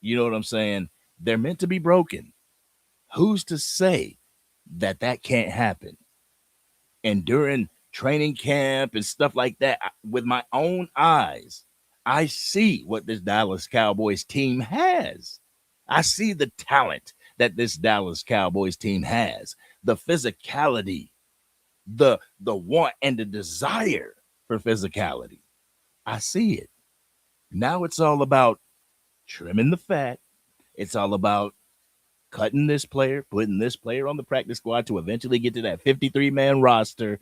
S2: You know what I'm saying? They're meant to be broken. Who's to say that that can't happen? And during training camp and stuff like that, with my own eyes, I see what this Dallas Cowboys team has. I see the talent that this Dallas Cowboys team has, the physicality, the want and the desire for physicality. I see it. Now it's all about trimming the fat. It's all about cutting this player, putting this player on the practice squad to eventually get to that 53-man roster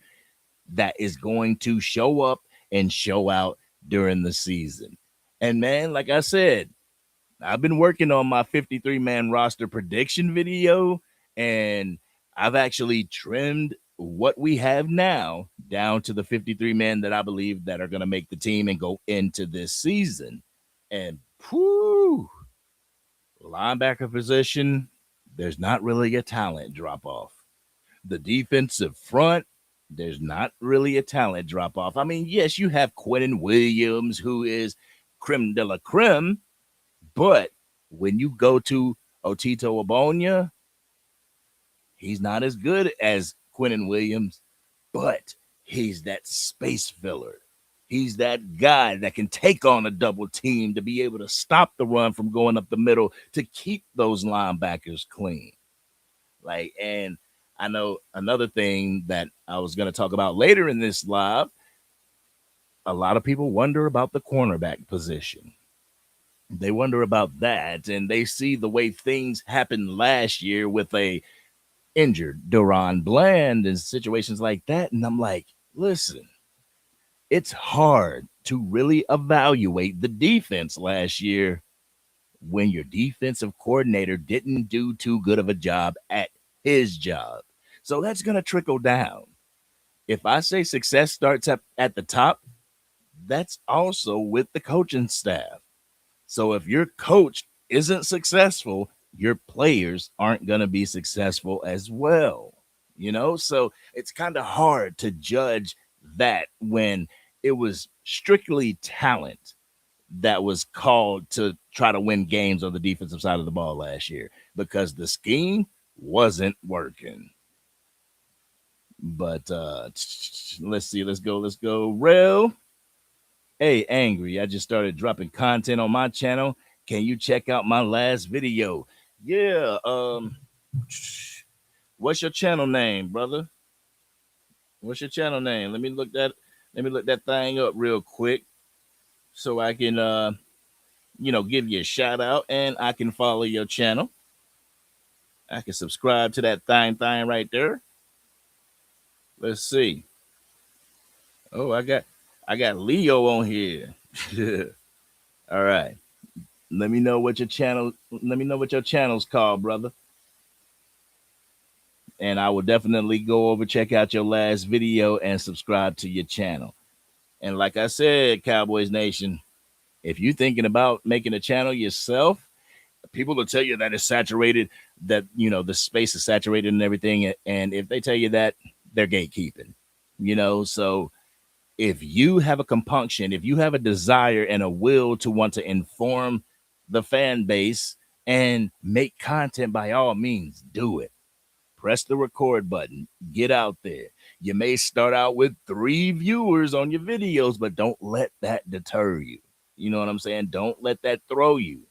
S2: that is going to show up and show out during the season. And man, like I said, I've been working on my 53-man roster prediction video, and I've actually trimmed what we have now down to the 53 men that I believe that are going to make the team and go into this season. And whew, linebacker position, there's not really a talent drop off. The defensive front, there's not really a talent drop off. I mean, yes, you have Quinnen Williams, who is creme de la creme, but when you go to Otito Abonia, he's not as good as Quinnen Williams, but he's that space filler. He's that guy that can take on a double team to be able to stop the run from going up the middle to keep those linebackers clean. Like, and I know another thing that I was going to talk about later in this live, a lot of people wonder about the cornerback position. They wonder about that, and they see the way things happened last year with a injured Duron Bland and situations like that. And I'm like, listen, it's hard to really evaluate the defense last year when your defensive coordinator didn't do too good of a job at his job. So that's going to trickle down. If I say success starts at the top, that's also with the coaching staff. So if your coach isn't successful, your players aren't going to be successful as well. You know, so it's kind of hard to judge that when it was strictly talent that was called to try to win games on the defensive side of the ball last year because the scheme wasn't working. But let's see. Let's go. Rel. Hey, Angry. I just started dropping content on my channel. Can you check out my last video? Yeah. What's your channel name, brother? What's your channel name? Let me look that thing up real quick so I can give you a shout out and I can follow your channel. I can subscribe to that thing right there. Let's see. Oh, I got Leo on here. All right. Let me know what your channel. Let me know what your channel's called, brother. And I will definitely go over check out your last video and subscribe to your channel. And like I said, Cowboys Nation, if you're thinking about making a channel yourself, people will tell you that it's saturated, that the space is saturated and everything. And if they tell you that, they're gatekeeping. So if you have a compunction, if you have a desire and a will to want to inform the fan base and make content, by all means, do it. Press the record button, get out there. You may start out with 3 viewers on your videos, but don't let that deter you. You know what I'm saying? Don't let that throw you.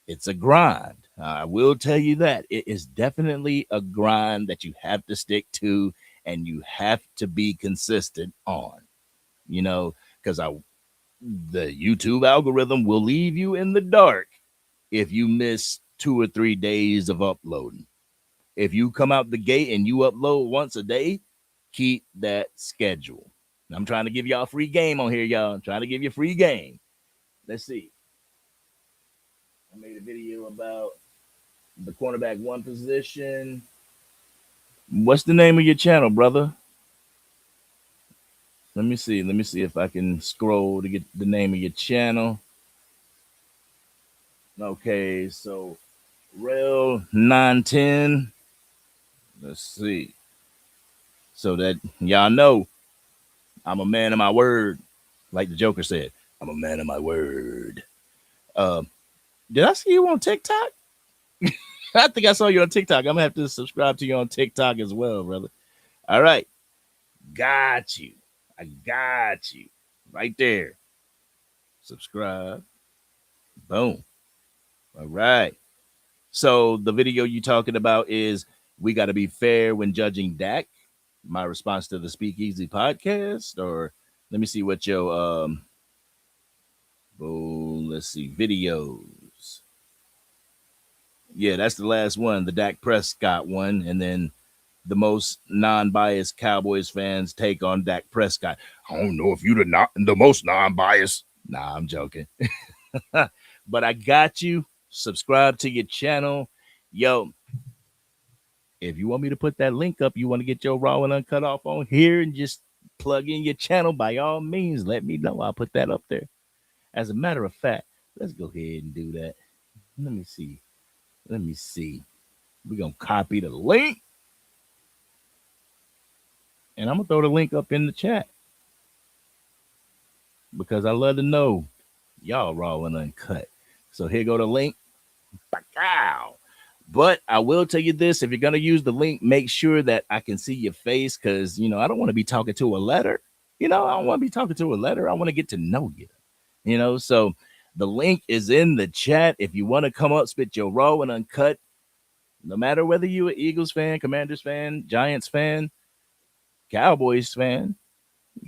S2: It's a grind. I will tell you that. It is definitely a grind that you have to stick to and you have to be consistent on. Because the YouTube algorithm will leave you in the dark if you miss 2 or 3 days of uploading. If you come out the gate and you upload once a day, keep that schedule. I'm trying to give y'all free game on here, y'all. I'm trying to give you free game. Let's see. I made a video about the cornerback 1 position. What's the name of your channel, brother? Let me see. Let me see if I can scroll to get the name of your channel. Okay, so Rel 910. Let's see. So that y'all know I'm a man of my word. Like the Joker said, I'm a man of my word. Did I see you on TikTok? I think I saw you on TikTok. I'm gonna have to subscribe to you on TikTok as well, brother. All right. Got you. I got you. Right there. Subscribe. Boom. All right. So the video you talking about is we got to be fair when judging Dak. My response to the Speakeasy podcast, or let me see what your let's see, videos. Yeah, that's the last one, the Dak Prescott one, and then the most non-biased Cowboys fans take on Dak Prescott. I don't know if you're the most non-biased. Nah, I'm joking. But I got you. Subscribe to your channel. Yo, if you want me to put that link up, you want to get your raw and uncut off on here and just plug in your channel, by all means, let me know. I'll put that up there. As a matter of fact, let's go ahead and do that. Let me see. We're going to copy the link. And I'm going to throw the link up in the chat. Because I love to know y'all raw and uncut. So here go the link. Bow. But I will tell you this, if you're going to use the link, make sure that I can see your face because, I don't want to be talking to a letter. I don't want to be talking to a letter. I want to get to know you, So the link is in the chat. If you want to come up, spit your raw and uncut, no matter whether you're an Eagles fan, Commanders fan, Giants fan, Cowboys fan,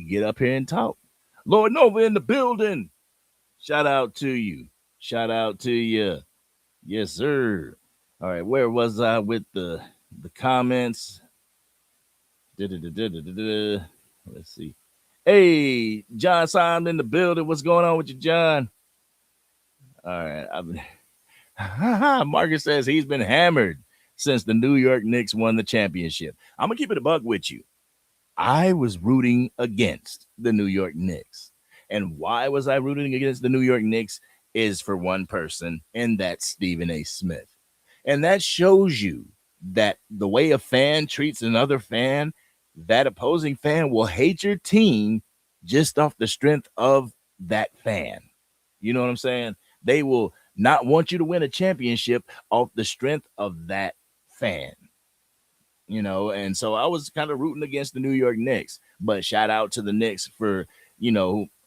S2: get up here and talk. Lord Nova in the building. Shout out to you. Shout out to you. Yes, sir. All right, where was I with the comments? Let's see. Hey, John Simon in the building. What's going on with you, John? All right. Marcus says he's been hammered since the New York Knicks won the championship. I'm going to keep it a buck with you. I was rooting against the New York Knicks. And why was I rooting against the New York Knicks is for one person, and that's Stephen A. Smith. And that shows you that the way a fan treats another fan, that opposing fan will hate your team just off the strength of that fan. You know what I'm saying? They will not want you to win a championship off the strength of that fan. And so I was kind of rooting against the New York Knicks, but shout out to the Knicks for,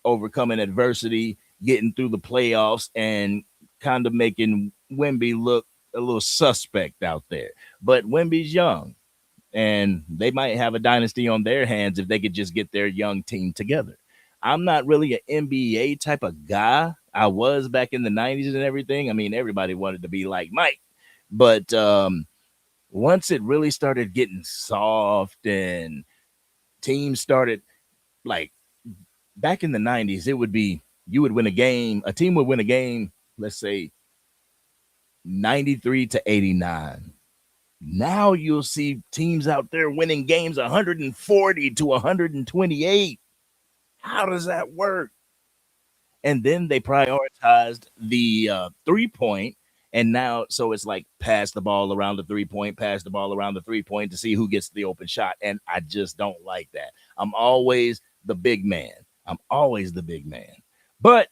S2: overcoming adversity, getting through the playoffs, and kind of making Wemby look a little suspect out there. But Wemby's young, and they might have a dynasty on their hands if they could just get their young team together. I'm not really an NBA type of guy. I was back in the 90s and everything. I mean, everybody wanted to be like Mike, but once it really started getting soft and teams started like back in the 90s, it would be you would win a game, a team would win a game, let's say 93 to 89. Now you'll see teams out there winning games 140 to 128. How does that work? And then they prioritized the 3 point. And now, so it's like pass the ball around the 3 point, pass the ball around the 3 point to see who gets the open shot. And I just don't like that. I'm always the big man. I'm always the big man. But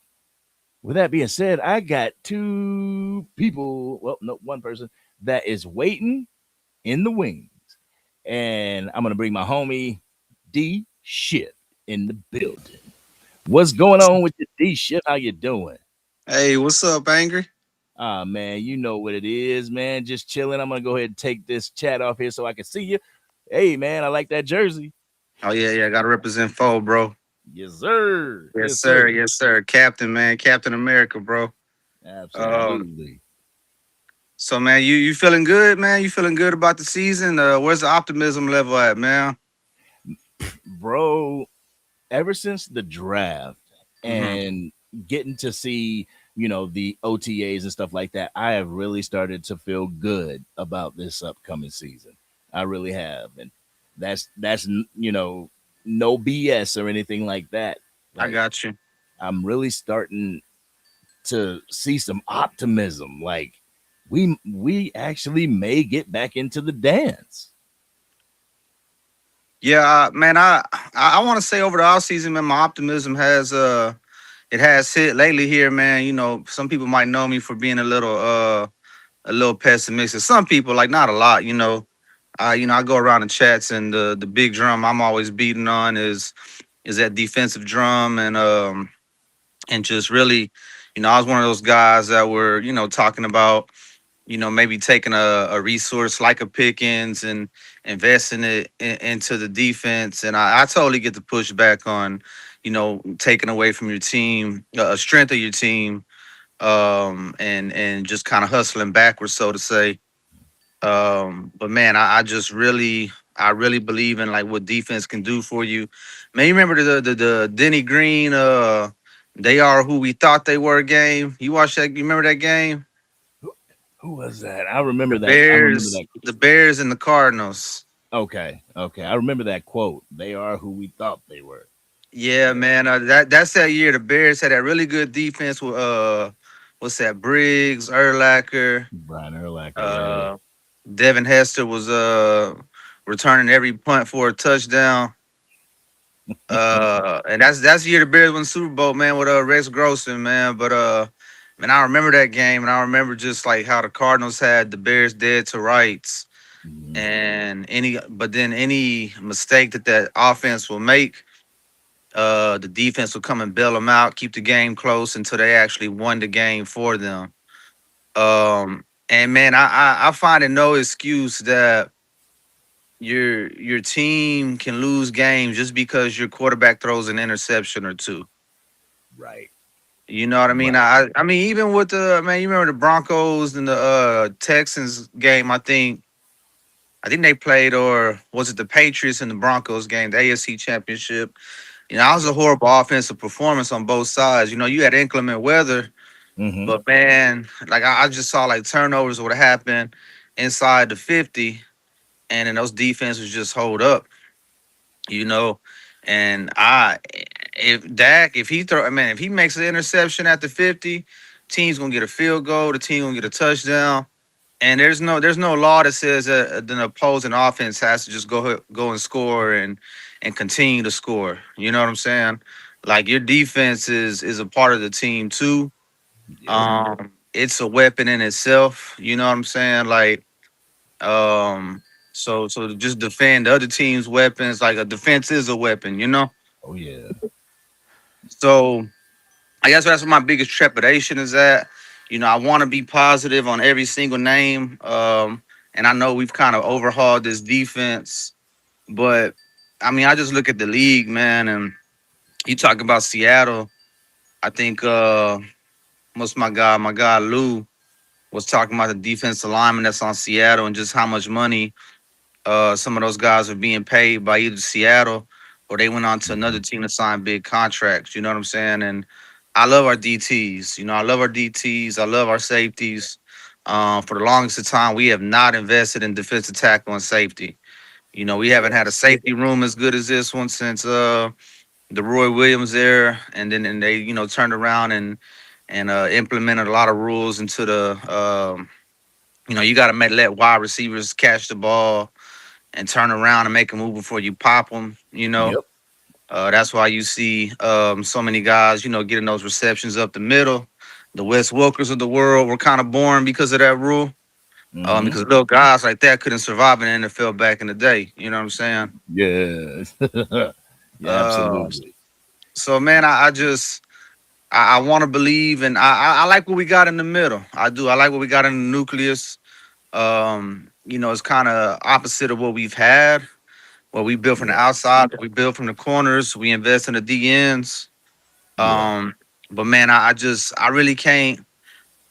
S2: with that being said, I got two people, well, no, one person that is waiting in the wings. And I'm going to bring my homie D Shift in the building. What's going on with the D Shift? How you doing?
S3: Hey, what's up, Angry?
S2: Ah, man, you know what it is, man. Just chilling. I'm going to go ahead and take this chat off here so I can see you. Hey, man, I like that jersey.
S3: Oh yeah, gotta represent foe, bro.
S2: Yes, sir.
S3: Yes,
S2: Yes,
S3: sir.
S2: sir.
S3: Yes, sir. Captain, man, Captain America, bro. Um,
S2: Absolutely.
S3: so man, you feeling good, man? You feeling good about the season? Where's the optimism level at, man?
S2: Bro, ever since the draft
S3: hmm
S2: and getting to see, the OTAs and stuff like that, I have really started to feel good about this upcoming season. I really have. And that's no BS or anything like that.
S3: I
S2: Like
S3: got you.
S2: I'm really starting to see some optimism. Like we actually may get back into the dance.
S3: Yeah, man. I want to say over the off season, man, my optimism has it has hit lately here, man. You know, some people might know me for being a little pessimistic. Some people, like not a lot, you know. I go around the chats and the big drum I'm always beating on is that defensive drum and just really, I was one of those guys that were, talking about, maybe taking a resource like a Pickens and investing it into the defense. And I totally get the pushback on, taking away from your team, a strength of your team, and just kind of hustling backwards, so to say. But man, I really believe in like what defense can do for you. Man, you remember the Denny Green they are who we thought they were game. You watched that, you remember that game?
S2: Who was that? I remember
S3: The
S2: that. I remember
S3: Bears,
S2: that.
S3: the Bears and the Cardinals.
S2: Okay, okay. I remember that quote. They are who we thought they were.
S3: Yeah,
S2: Yeah,
S3: man. That's that year. The Bears had that really good defense with what's that? Briggs, Urlacher,
S2: Brian Urlacher. Yeah.
S3: uh, Devin Hester was returning every punt for a touchdown. And that's the year the Bears won the Super Bowl, man, with Rex Grossman, man. But man, I remember that game, and I remember just like how the Cardinals had the Bears dead to rights,
S2: Mhm.
S3: and any mistake that offense will make, the defense will come and bail them out, keep the game close until they actually won the game for them. And man, I find it no excuse that your team can lose games just because your quarterback throws an interception or two.
S2: Right.
S3: You know what I mean?
S2: Right.
S3: I mean, even with the man, you remember the Broncos and the Texans game, I think they played, or was it the Patriots and the Broncos game, the AFC championship. It was a horrible offensive performance on both sides. You had inclement weather,
S2: Mm-hmm.
S3: but man, like I just saw like turnovers would happen inside the 50, and then those defenses just hold up, you know. And if he throw, man, if he makes an interception at the 50, team's gonna get a field goal, the team gonna get a touchdown. And there's no law that says that the opposing offense has to just go and score and continue to score. You know what I'm saying? Like your defense is a part of the team too.
S2: Yep.
S3: It's a weapon in itself. You know what I'm saying? Like so to just defend the other team's weapons, like a defense is a weapon.
S2: Oh yeah.
S3: So I guess that's what my biggest trepidation is at. I want to be positive on every single name. And I know we've kind of overhauled this defense, but I mean, I just look at the league, man, and you talk about Seattle. I think what's my guy Lou. was talking about the defensive lineman that's on Seattle and just how much money some of those guys are being paid by either Seattle or they went on to another team to sign big contracts. You know what I'm saying? And I love our DTs. You know, I love our DTs. I love our safeties. For the longest of time, we have not invested in defensive tackle and safety. You know, we haven't had a safety room as good as this one since the Roy Williams era, and then they turned around and implemented a lot of rules into the you got to let wide receivers catch the ball and turn around and make a move before you pop them.
S2: Yep.
S3: That's why you see so many guys getting those receptions up the middle. The Wes Wilkers of the world were kind of born because of that rule.
S2: Mm-hmm.
S3: Because little guys like that couldn't survive in the NFL back in the day. You know what I'm saying?
S2: Yes. Yeah,
S3: Uh,
S2: absolutely.
S3: so man, I just I want to believe, and I like what we got in the middle. I do. I like what we got in the nucleus. It's kind of opposite of what we've had. Well, we built from the
S2: Yeah.
S3: outside, but we built from the corners. We invest in the DNs.
S2: Yeah.
S3: But man, I really can't.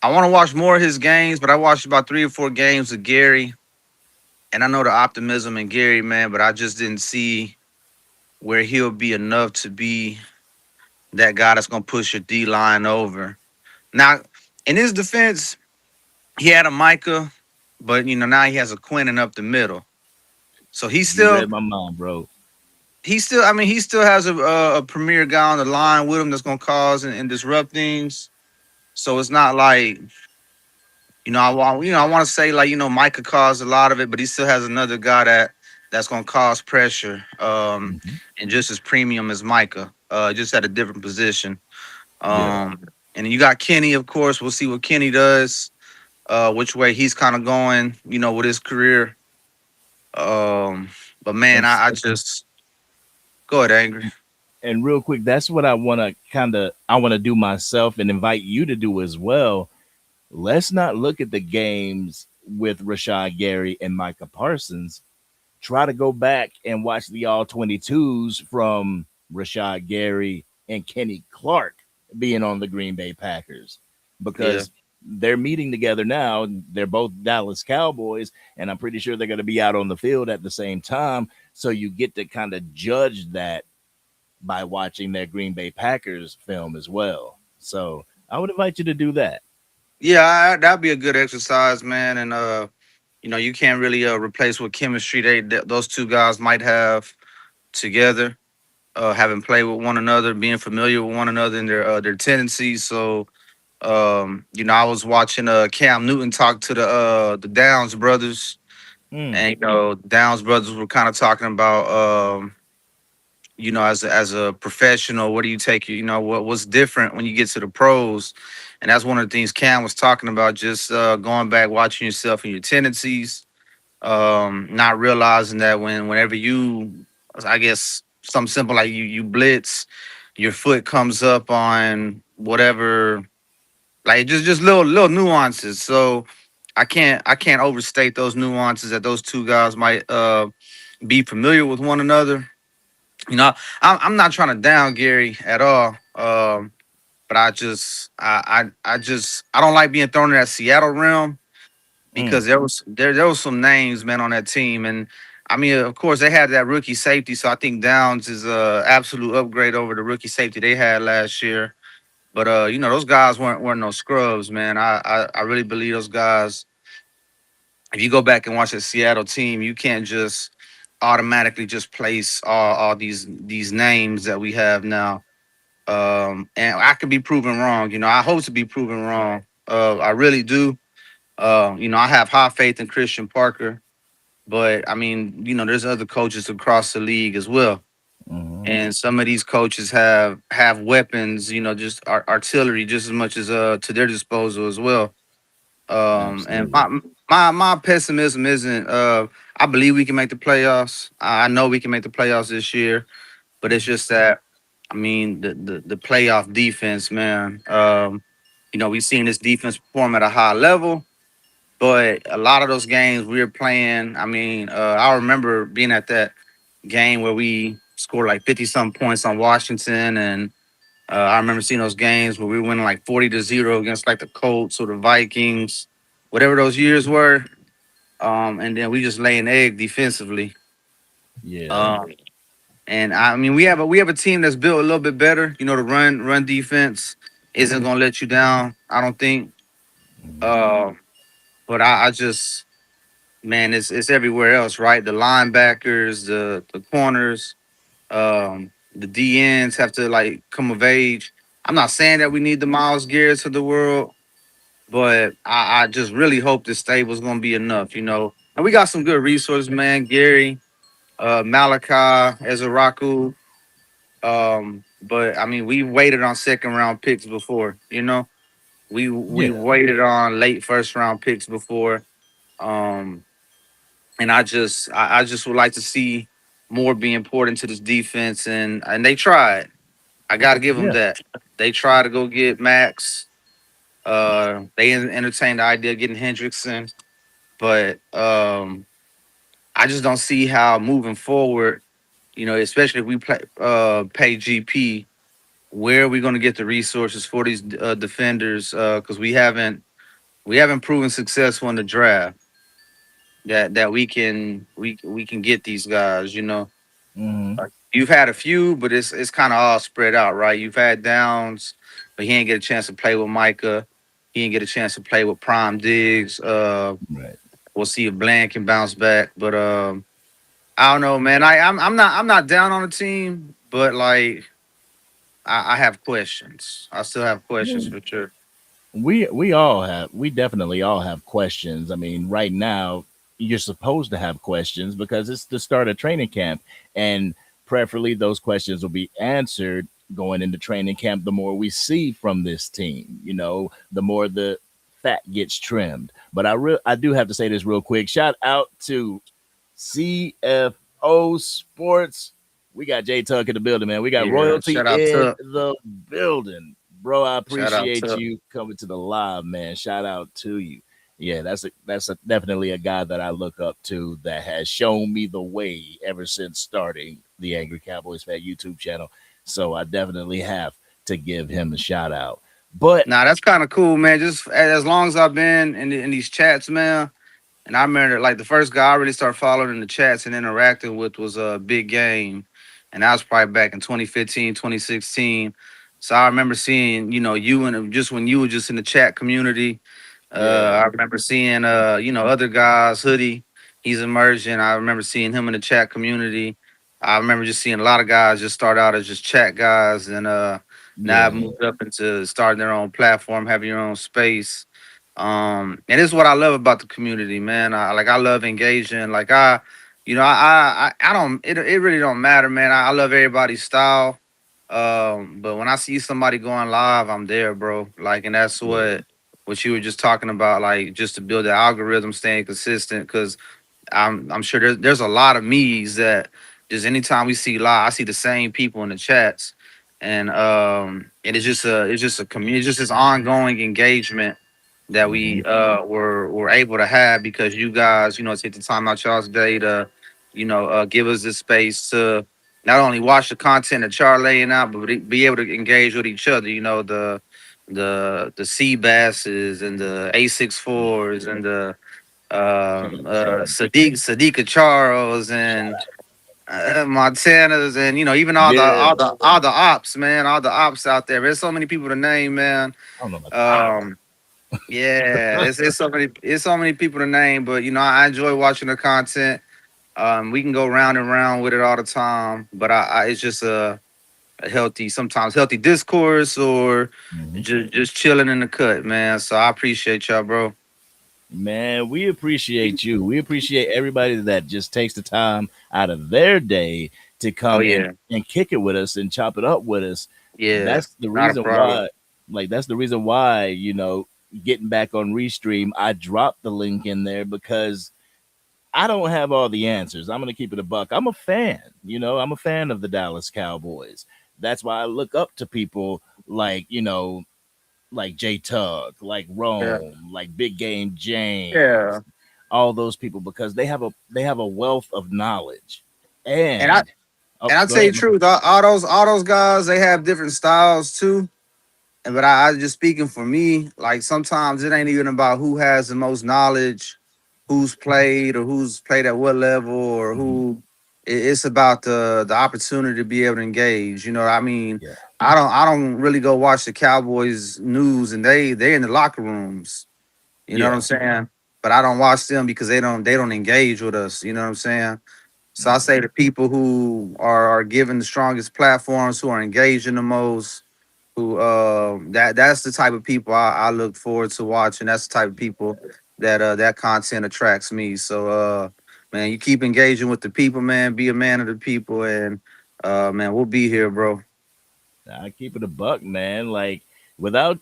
S3: I want to watch more of his games, but I watched about 3 or 4 games of Gary, and I know the optimism in Gary, man, but I just didn't see where he'll be enough to be that guy that's gonna push your D line over. Now, in his defense, he had a Micah, but now he has a Quentin up the middle. So
S2: You read my mind, bro.
S3: he still has a premier guy on the line with him that's gonna cause and disrupt things. So it's not like I want to say like Micah caused a lot of it, but he still has another guy that's gonna cause pressure,
S2: Hmm.
S3: and just as premium as Micah, just at a different position.
S2: Yeah.
S3: And then you got Kenny, of course. We'll see what Kenny does, which way he's kind of going, with his career. Um, but man,
S2: And
S3: I just go ahead, Angry.
S2: and real quick, that's what I want to do myself and invite you to do as well. Let's not look at the games with Rashad Gary and Micah Parsons. Try to go back and watch the all 22s from Rashad Gary and Kenny Clark being on the Green Bay Packers
S3: Yeah.
S2: because they're meeting together now. They're both Dallas Cowboys, and I'm pretty sure they're going to be out on the field at the same time. So you get to kind of judge that by watching their Green Bay Packers film as well. So I would invite you to do that.
S3: Yeah, that'd be a good exercise, man. And you can't really replace what chemistry those two guys might have together, having played with one another, being familiar with one another and their tendencies. So, I was watching Cam Newton talk to the Downs brothers,
S2: Mm,
S3: and Downs brothers were kind of talking about as a professional, what do you take? What's different when you get to the pros, and that's one of the things Cam was talking about. Just going back, watching yourself and your tendencies, not realizing that whenever you, I guess, something simple like you blitz, your foot comes up on whatever, like just little nuances. So I can't overstate those nuances that those two guys might be familiar with one another. I'm not trying to down Gary at all. But I don't like being thrown in that Seattle realm
S2: mm,
S3: because there was some names, man, on that team. And I mean, of course, they had that rookie safety, so I think Downs is a absolute upgrade over the rookie safety they had last year. But those guys weren't no scrubs, man. I really believe those guys. If you go back and watch the Seattle team, you can't just automatically just place all these names that we have now. And I could be proven wrong. I hope to be proven wrong. I really do. I have high faith in Christian Parker, but I mean, there's other coaches across the league as well.
S2: mm-hmm.
S3: And some of these coaches have weapons, just artillery just as much as to their disposal as well. And
S2: Absolutely.
S3: my pessimism isn't I believe we can make the playoffs. I know we can make the playoffs this year, but it's just that I mean the playoff defense, man. We've seen this defense perform at a high level, but a lot of those games we were playing. I mean, I remember being at that game where we scored like 50 some points on Washington, and I remember seeing those games where we were winning like 40-0 against like the Colts or the Vikings. whatever those years were. And then we just lay an egg defensively.
S2: Yeah.
S3: Um, and I mean, we have a team that's built a little bit better. You know, the run defense isn't gonna let you down. I don't think.
S2: Mhm.
S3: Uh, but I just man, it's everywhere else, right? The linebackers, the corners, the DNs have to like come of age. I'm not saying that we need the Miles Garrett's of the world, but I just really hope this stable's gonna be enough, you know. And we got some good resources, man. Gary, Malachi, Ezraku. But I mean, we waited on second round picks before, you know. We
S2: Yeah.
S3: waited on late first round picks before. Um, and I just would like to see more being poured into this defense, and they tried. I got to give them
S2: Yeah.
S3: that. They tried to go get Max. They entertained the idea of getting Hendrickson, but I just don't see how moving forward. You know, especially if we pay GP, where are we going to get the resources for these defenders? Because we haven't proven successful in the draft that we can get these guys. You know,
S2: Hmm.
S3: you've had a few, but it's kind of all spread out, right? You've had Downs, but he didn't get a chance to play with Micah. He didn't get a chance to play with Prime Diggs.
S2: Right.
S3: We'll see if Bland can bounce back, but I don't know, man. I'm not down on the team, but like I have questions. I still have questions for sure.
S2: We definitely all have questions. I mean, right now you're supposed to have questions because it's the start of training camp, and preferably those questions will be answered going into training camp. The more we see from this team, the more the fat gets trimmed. But I do have to say this real quick. Shout out to CFO Sports. We got J Tuck in the building, man. We got
S3: Yeah,
S2: royalty
S3: shout out
S2: in
S3: to
S2: the building. Bro, I
S3: shout out
S2: appreciate
S3: to
S2: you coming to the live, man. Shout out to you. Yeah, definitely a guy that I look up to that has shown me the way ever since starting the Angry Cowboys Fan YouTube channel. So I definitely have to give him a shout out. But
S3: Nah, that's kind of cool, man. Just as long as I've been in these chats, man. And I remember like the first guy I really started following in the chats and interacting with was a Big Game. And that was probably back in 2015, 2016. So I remember seeing, you and just when you were just in the chat community.
S2: yeah,
S3: I remember seeing other guys, Hoodie, he's emerging. I remember seeing him in the chat community. I remember just seeing a lot of guys just start out as just chat guys and now I've
S2: yeah,
S3: moved up into starting their own platform, having your own space. And this is what I love about the community, man. I love engaging. Like I don't. It really don't matter, man. I love everybody's style. But when I see somebody going live, I'm there, bro. Like, and that's
S2: yeah.
S3: what you were just talking about, like just to build the algorithm, staying consistent. Because I'm sure there's a lot of me's that just anytime we see live, I see the same people in the chats, and it's just a community, it's just this ongoing engagement that
S2: Hmm.
S3: we were able to have because you guys, take the time out y'all's day to, give us this space to not only watch the content that y'all laying out, but be able to engage with each other. The sea basses and the A64s and the Sadiqa Charles and Montana's and even all the
S2: Yeah.
S3: all the all the ops, man, all the ops out there. There's so many people to name, man.
S2: I don't know about the op.
S3: Um, yeah, it's so many people to name, but I enjoy watching the content. We can go round and round with it all the time, but it's just a healthy, sometimes healthy discourse or
S2: Mhm.
S3: just chilling in the cut, man. So I appreciate y'all, bro.
S2: Man, we appreciate you. We appreciate everybody that just takes the time out of their day to
S3: Oh
S2: come
S3: yeah,
S2: and kick it with us and chop it up with us.
S3: yeah,
S2: That's the
S3: not a
S2: reason
S3: problem.
S2: why, that's the reason why, getting back on Restream, I dropped the link in there because I don't have all the answers. I'm going to keep it a buck. I'm a fan, I'm a fan of the Dallas Cowboys. That's why I look up to people like, like J Tug, like
S3: Yeah,
S2: Rome, like Big Game James,
S3: yeah,
S2: all those people because they have a wealth of knowledge.
S3: and I
S2: And oh,
S3: and I
S2: go
S3: tell you
S2: ahead,
S3: the
S2: man.
S3: truth, all those guys they have different styles too. but I just speaking for me, like sometimes it ain't even about who has the most knowledge, who's played or who's played at what level or
S2: Mhm.
S3: who. It's about the opportunity to be able to engage. You know, I mean,
S2: Yeah.
S3: I don't really go watch the Cowboys news and they in the locker rooms. You know what I'm
S2: Yeah.
S3: saying? But I don't watch them because they don't engage with us. You know what I'm saying? So I
S2: Mhm.
S3: say the people who are given the strongest platforms, who are engaging the most, who that's the type of people I look forward to watching. That's the type of people that content attracts me. So man, you keep engaging with the people, man. Be a man of the people, and man, we'll be here, bro.
S2: I keep it a buck, man. Like without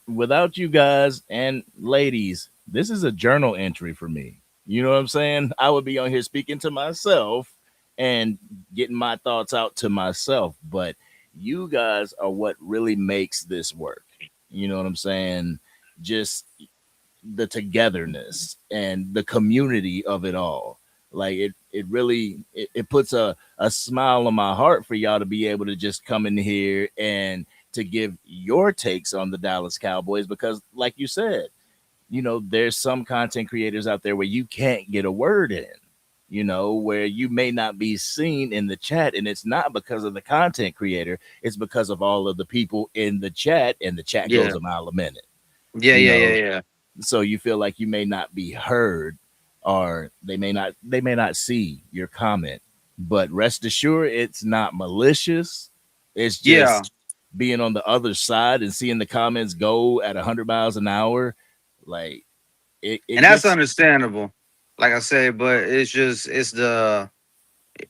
S2: you guys and ladies, this is a journal entry for me. You know what I'm saying? I would be on here speaking to myself and getting my thoughts out to myself, but you guys are what really makes this work. You know what I'm saying? Just the togetherness and the community of it all. Like it really it puts a smile on my heart for y'all to be able to just come in here and to give your takes on the Dallas Cowboys because like you said, there's some content creators out there where you can't get a word in, where you may not be seen in the chat. And it's not because of the content creator, it's because of all of the people in the chat, and the chat goes
S3: Yeah,
S2: a mile a minute,
S3: yeah,
S2: you
S3: yeah,
S2: know.
S3: yeah, yeah,
S2: So you feel like you may not be heard, or they may not see your comment. But rest assured, it's not malicious. It's
S3: yeah.
S2: just being on the other side and seeing the comments go at 100 miles an hour. Like it
S3: And that's
S2: gets.
S3: understandable. Like I said, but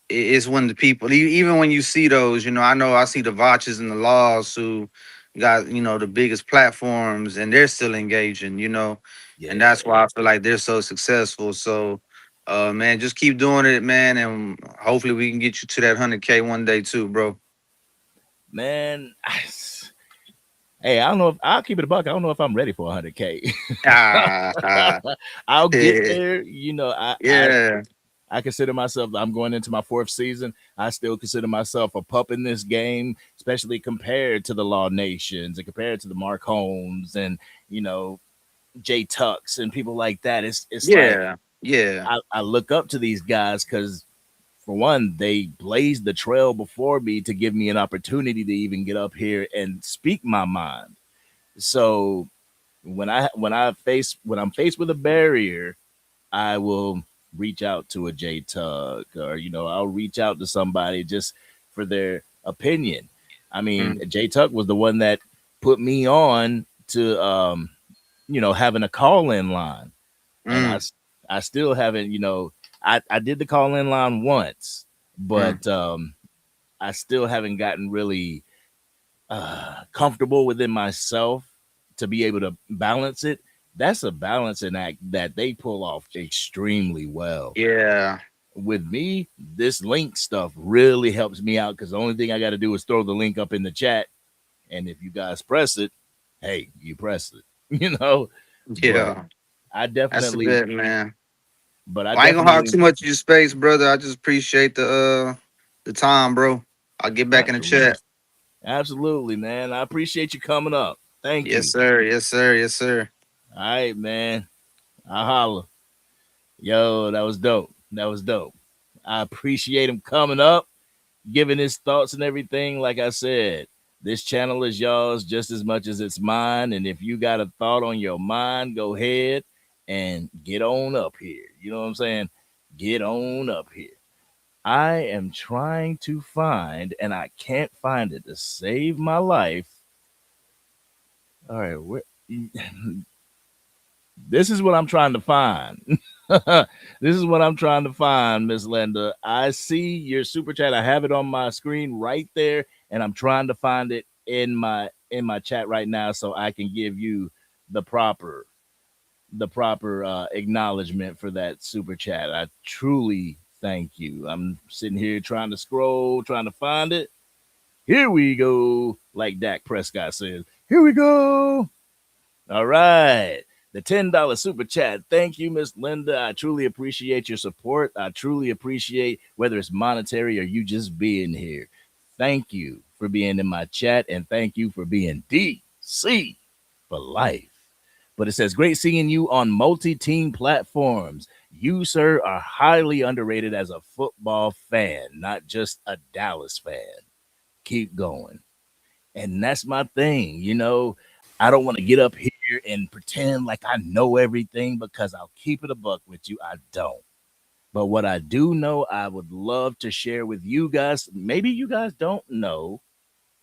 S3: it's when the people, even when you see those, I know I see the Vaches and the Laws who got, the biggest platforms and they're still engaging, and that's
S2: Yeah,
S3: why I feel like they're so successful. So, man, just keep doing it, man, and hopefully we can get you to that 100K one day too, bro.
S2: man. Hey, I don't know if I'll keep it a buck. I don't know if I'm ready for 100K.
S3: Ah,
S2: I'll get
S3: yeah,
S2: there.
S3: yeah,
S2: I consider myself, I'm going into my fourth season. I still consider myself a pup in this game, especially compared to the Law Nations and compared to the Mark Holmes and, you know, Jay Tucks and people like that. It's like
S3: yeah, yeah,
S2: I look up to these guys because, for one, they blazed the trail before me to give me an opportunity to even get up here and speak my mind. So when I'm faced with a barrier, I will reach out to a J Tug, or I'll reach out to somebody just for their opinion. I mean,
S3: mm,
S2: J Tug was the one that put me on to having a call in line, and
S3: mm,
S2: I still haven't. I did the call in line once,
S3: mm.
S2: but I still haven't gotten really comfortable within myself to be able to balance it. That's a balancing act that they pull off extremely well.
S3: Yeah,
S2: With me, this link stuff really helps me out because the only thing I got to do is throw the link up in the chat. And if you guys press it, hey, you press it, But
S3: yeah.
S2: I
S3: That's a
S2: definitely,
S3: bit, man.
S2: but I
S3: Well, I ain't gonna hog
S2: definitely,
S3: too much of your space, brother. I just appreciate the time, bro. I'll get back in the
S2: absolutely,
S3: chat.
S2: absolutely, man. I appreciate you coming up. Thank
S3: Yes,
S2: you.
S3: sir. Yes, sir. Yes, sir.
S2: All right, man. I holla. Yo, that was dope. That was dope. I appreciate him coming up, giving his thoughts and everything. Like I said, this channel is y'all's just as much as it's mine. And if you got a thought on your mind, go ahead and get on up here. You know what I'm saying? Get on up here. I am trying to find, and I can't find it to save my life. All right, this is what I'm trying to find. This is what I'm trying to find, Miss Linda. I see your super chat. I have it on my screen right there, and I'm trying to find it in my chat right now so I can give you the proper acknowledgement for that super chat. I truly thank you. I'm sitting here trying to scroll, trying to find it. Here we go, like Dak Prescott says. Here we go. All right. The $10 super chat. Thank you, Miss Linda. I truly appreciate your support. I truly appreciate whether it's monetary or you just being here. Thank you for being in my chat, and thank you for being DC. for life. But it says, great seeing you on multi-team platforms. You, sir, are highly underrated as a football fan, not just a Dallas fan. Keep going. And that's my thing. I don't want to get up here and pretend like I know everything, because I'll keep it a buck with you. I don't. But what I do know, I would love to share with you guys. Maybe you guys don't know,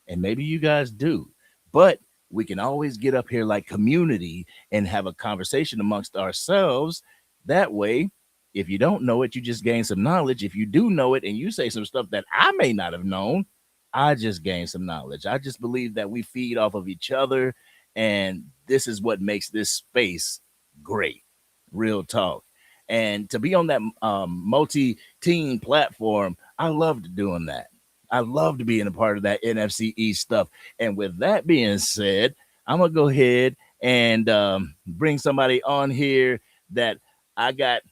S2: and maybe you guys do, but we can always get up here like community and have a conversation amongst ourselves. That way, if you don't know it, you just gain some knowledge. If you do know it and you say some stuff that I may not have known, I just gain some knowledge. I just believe that we feed off of each other, and this is what makes this space great. Real talk. And to be on that multi-team platform, I loved doing that. I loved being a part of that NFC East stuff. And with that being said, I'm going to go ahead and bring somebody on here that I got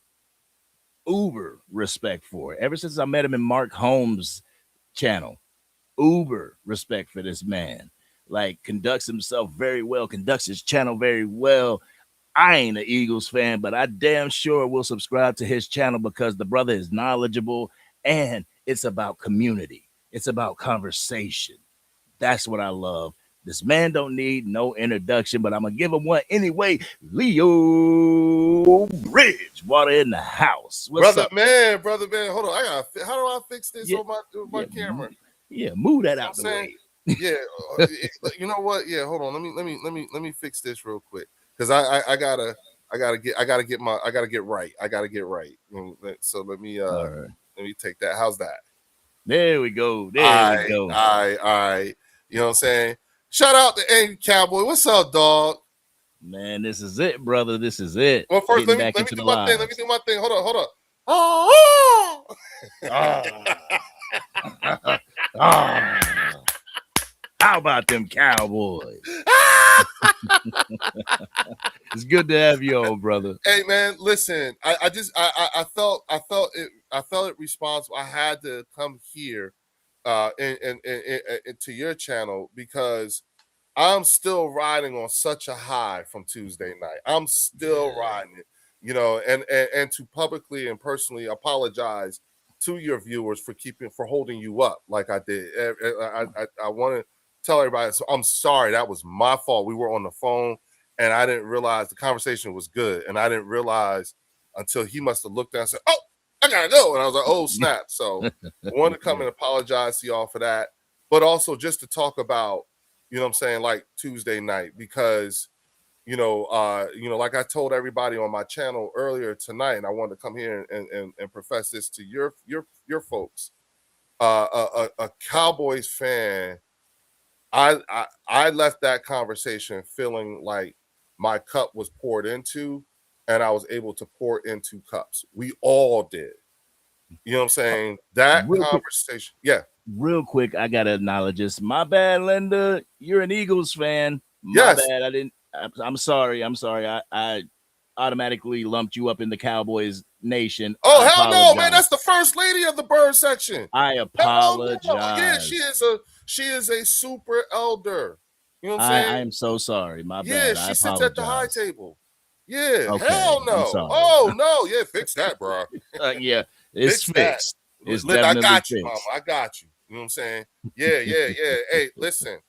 S2: uber respect for. Ever since I met him in Mark Holmes' channel, uber respect for this man. Like, conducts himself very well, conducts his channel very well. I ain't an Eagles fan, but I damn sure will subscribe to his channel because the brother is knowledgeable, and it's about community. It's about conversation. That's what I love. This man don't need no introduction, but I'm going to give him one anyway. Leo Bridgewater in the house. What's
S4: brother
S2: up?
S4: man. Hold on. How do I fix this on my camera?
S2: Yeah, move that out the way.
S4: Yeah, you know what? Yeah, hold on. Let me fix this real quick, because I gotta get right. So let me take that. How's that?
S2: There we go.
S4: All right. You know what I'm saying? Shout out to Angry Cowboy. What's up, dog?
S2: Man, this is it, brother. This is it.
S4: Well, first let me do my thing. Let me do my thing. Hold on. Oh.
S2: How about them Cowboys? It's good to have you on, brother.
S4: Hey man, listen. I felt it responsible. I had to come here and to your channel because I'm still riding on such a high from Tuesday night. I'm still riding it, and to publicly and personally apologize to your viewers for holding you up like I did. I want to tell everybody, so I'm sorry. That was my fault. We were on the phone and I didn't realize the conversation was good. And I didn't realize until he must have looked down and said, "Oh, I gotta go." And I was like, "Oh, snap." So I wanted to come and apologize to y'all for that. But also just to talk about, what I'm saying, like Tuesday night, because like I told everybody on my channel earlier tonight, and I wanted to come here and profess this to your folks. A Cowboys fan, I left that conversation feeling like my cup was poured into, and I was able to pour into cups. We all did. You know what I'm saying? That conversation. Yeah.
S2: Real quick, I gotta acknowledge this. My bad, Linda. You're an Eagles fan.
S4: Yes.
S2: Bad. I'm sorry. I automatically lumped you up in the Cowboys Nation.
S4: Oh, hell no, man. That's the first lady of the bird section.
S2: I apologize.
S4: Yeah, she is a super elder. You know what I'm saying?
S2: I am so sorry. My bad.
S4: Yeah, she sits at the high table. Yeah,
S2: okay,
S4: hell no. Oh no, yeah, fix that, bro.
S2: Yeah, it's fixed. It's
S4: I got
S2: fixed.
S4: you, mama. I got you. You know what I'm saying? Yeah. Hey, listen.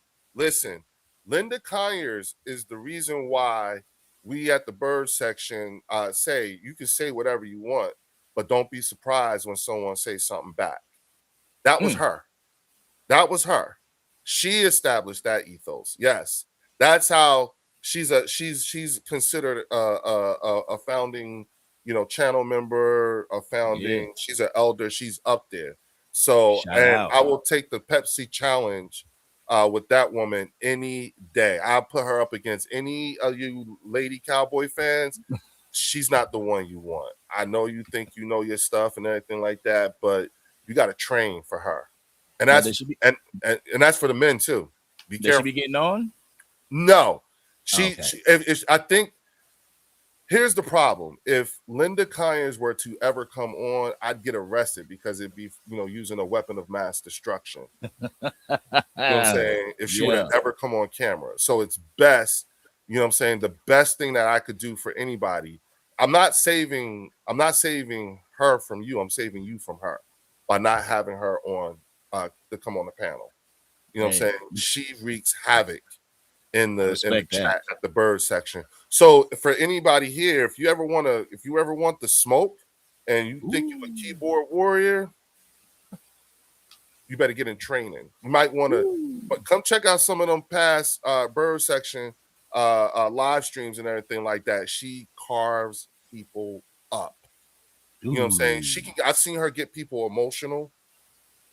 S4: Linda Conyers is the reason why we at the bird section say you can say whatever you want, but don't be surprised when someone says something back. That was her. That was her. She established that ethos. Yes, that's how she's considered a founding, channel member, a founding. Yeah. She's an elder. She's up there. So, I will take the Pepsi challenge with that woman any day. I'll put her up against any of you lady Cowboy fans. She's not the one you want. I know you think you know your stuff and everything like that, but you got to train for her. And that's and that's for the men too. Be careful.
S2: She be getting on?
S4: No, I think here's the problem. If Linda Conyers were to ever come on, I'd get arrested because it'd be using a weapon of mass destruction. You know what I'm saying? If she would have ever come on camera, so it's best You know what I'm saying? The best thing that I could do for anybody. I'm not saving her from you. I'm saving you from her by not having her on to come on the panel. You know what I'm
S2: Hey,
S4: saying? She wreaks havoc in the
S2: respect that.
S4: chat at the bird section. So for anybody here, if you ever want the smoke and you think you're a keyboard warrior, you better get in training. You might want to, but come check out some of them past bird section live streams and everything like that. She carves people up. You know what I'm saying? I've seen her get people emotional.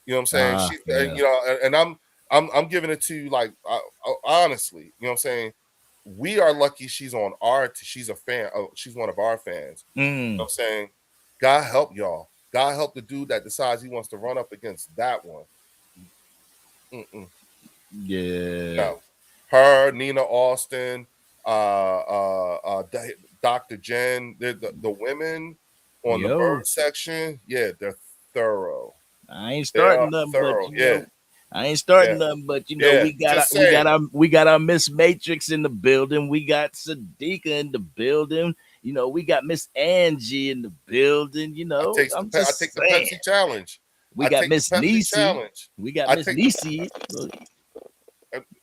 S4: You know what I'm saying? She,
S2: Yeah.
S4: you know, and I'm giving it to you like honestly. You know what I'm saying? We are lucky she's on she's a fan. She's one of our fans. You know what I'm saying? God help y'all. God help the dude that decides he wants to run up against that one.
S2: Yeah.
S4: No. Her, Nina Austin, Dr. Jen, the women on the bird section, yeah, they're thorough.
S2: I ain't
S4: They are
S2: starting nothing,
S4: thorough.
S2: but I ain't starting nothing, but we got our Miss Matrix in the building. We got Sadiqa in the building. You know, we got Miss Angie in the building. You know,
S4: I take the Pepsi challenge.
S2: We got Miss Niecy. We got Miss Niecy.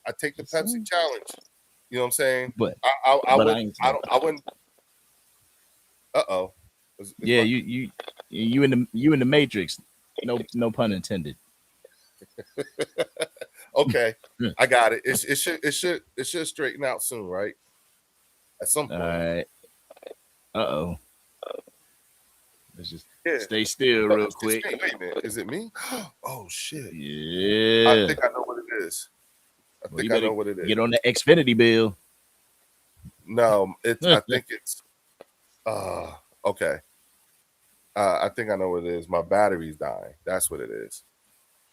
S4: I take the Pepsi challenge. You know what I'm saying?
S2: But
S4: I wouldn't. Uh-oh.
S2: Yeah, you in the Matrix. No pun intended.
S4: Okay, I got it. It should straighten out soon, right? At some point.
S2: All right. Uh-oh. Let's just stay still real quick.
S4: Wait a minute. Is it me? Oh shit.
S2: Yeah.
S4: I think I know what it is. I know what it is.
S2: Get on the Xfinity bill.
S4: No, I think it's okay. I think I know what it is. My battery's dying. That's what it is.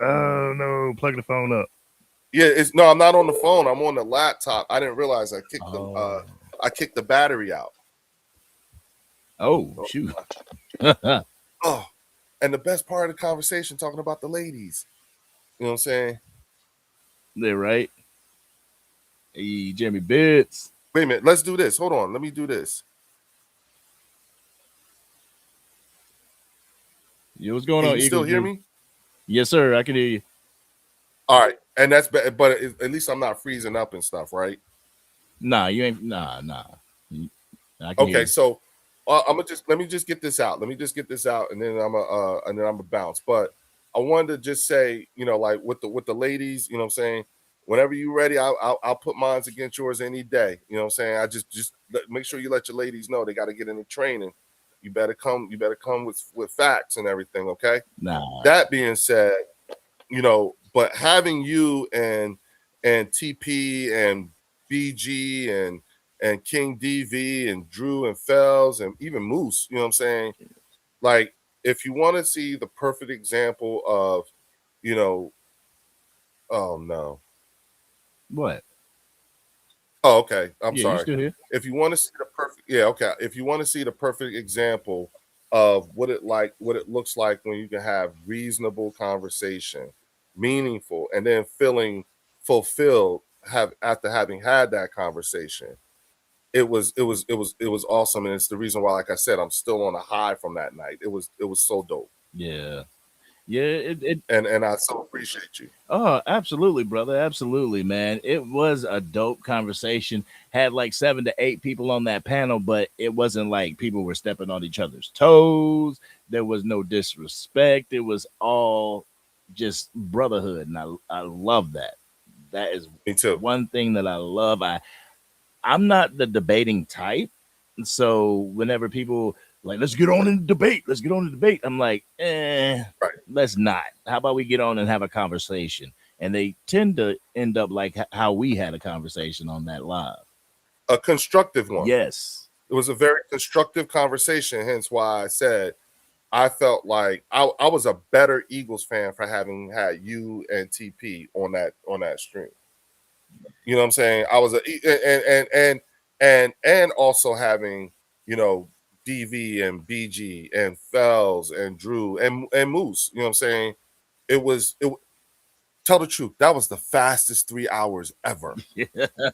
S2: Oh no, plug the phone up.
S4: Yeah, I'm not on the phone. I'm on the laptop. I didn't realize I kicked the battery out.
S2: Oh, shoot.
S4: Oh, and the best part of the conversation talking about the ladies. You know what I'm saying?
S2: They're right. Hey, Jimmy Bits.
S4: Wait a minute. Let's do this. Hold on. Let me do this.
S2: Yo, what's going on?
S4: You still hear me?
S2: Yes, sir. I can hear you.
S4: All right, and that's but at least I'm not freezing up and stuff, right?
S2: Nah, you ain't. Nah.
S4: Okay, so let me just get this out. Let me just get this out, and then I'm a bounce. But I wanted to just say, you know, like with the ladies, you know what I'm saying. Whenever you're ready, I'll put mine against yours any day. You know what I'm saying. I just make sure you let your ladies know they got to get into training. You better come with facts and everything. Okay.
S2: Nah.
S4: That being said, you know, but having you and TP and BG and King DV and Drew and Fells and even Moose, you know what I'm saying? Like, if you want to see the perfect example of, you know, oh no.
S2: What?
S4: Oh, okay. I'm sorry.
S2: You still here?
S4: If you want to see the perfect, if you want to see the perfect example of what it looks like when you can have reasonable conversation, meaningful, and then feeling fulfilled after having had that conversation. It was awesome, and it's the reason why, like I said, I'm still on a high from that night. It was so dope.
S2: Yeah.
S4: And I so appreciate you.
S2: Oh, absolutely, brother. Absolutely, man. It was a dope conversation. Had like 7 to 8 people on that panel, but it wasn't like people were stepping on each other's toes. There was no disrespect. It was all just brotherhood, and I love that. That is
S4: Me too.
S2: one thing that I love. I'm not the debating type, so whenever people like, let's get on and debate. I'm like, right. Let's not. How about we get on and have a conversation? And they tend to end up like how we had a conversation on that live.
S4: A constructive one.
S2: Yes.
S4: It was a very constructive conversation, hence why I said I felt like I was a better Eagles fan for having had you and TP on that stream. You know what I'm saying? I was and also having, you know, DV and BG and Fells and Drew and Moose. You know what I'm saying? Tell the truth, that was the fastest 3 hours ever.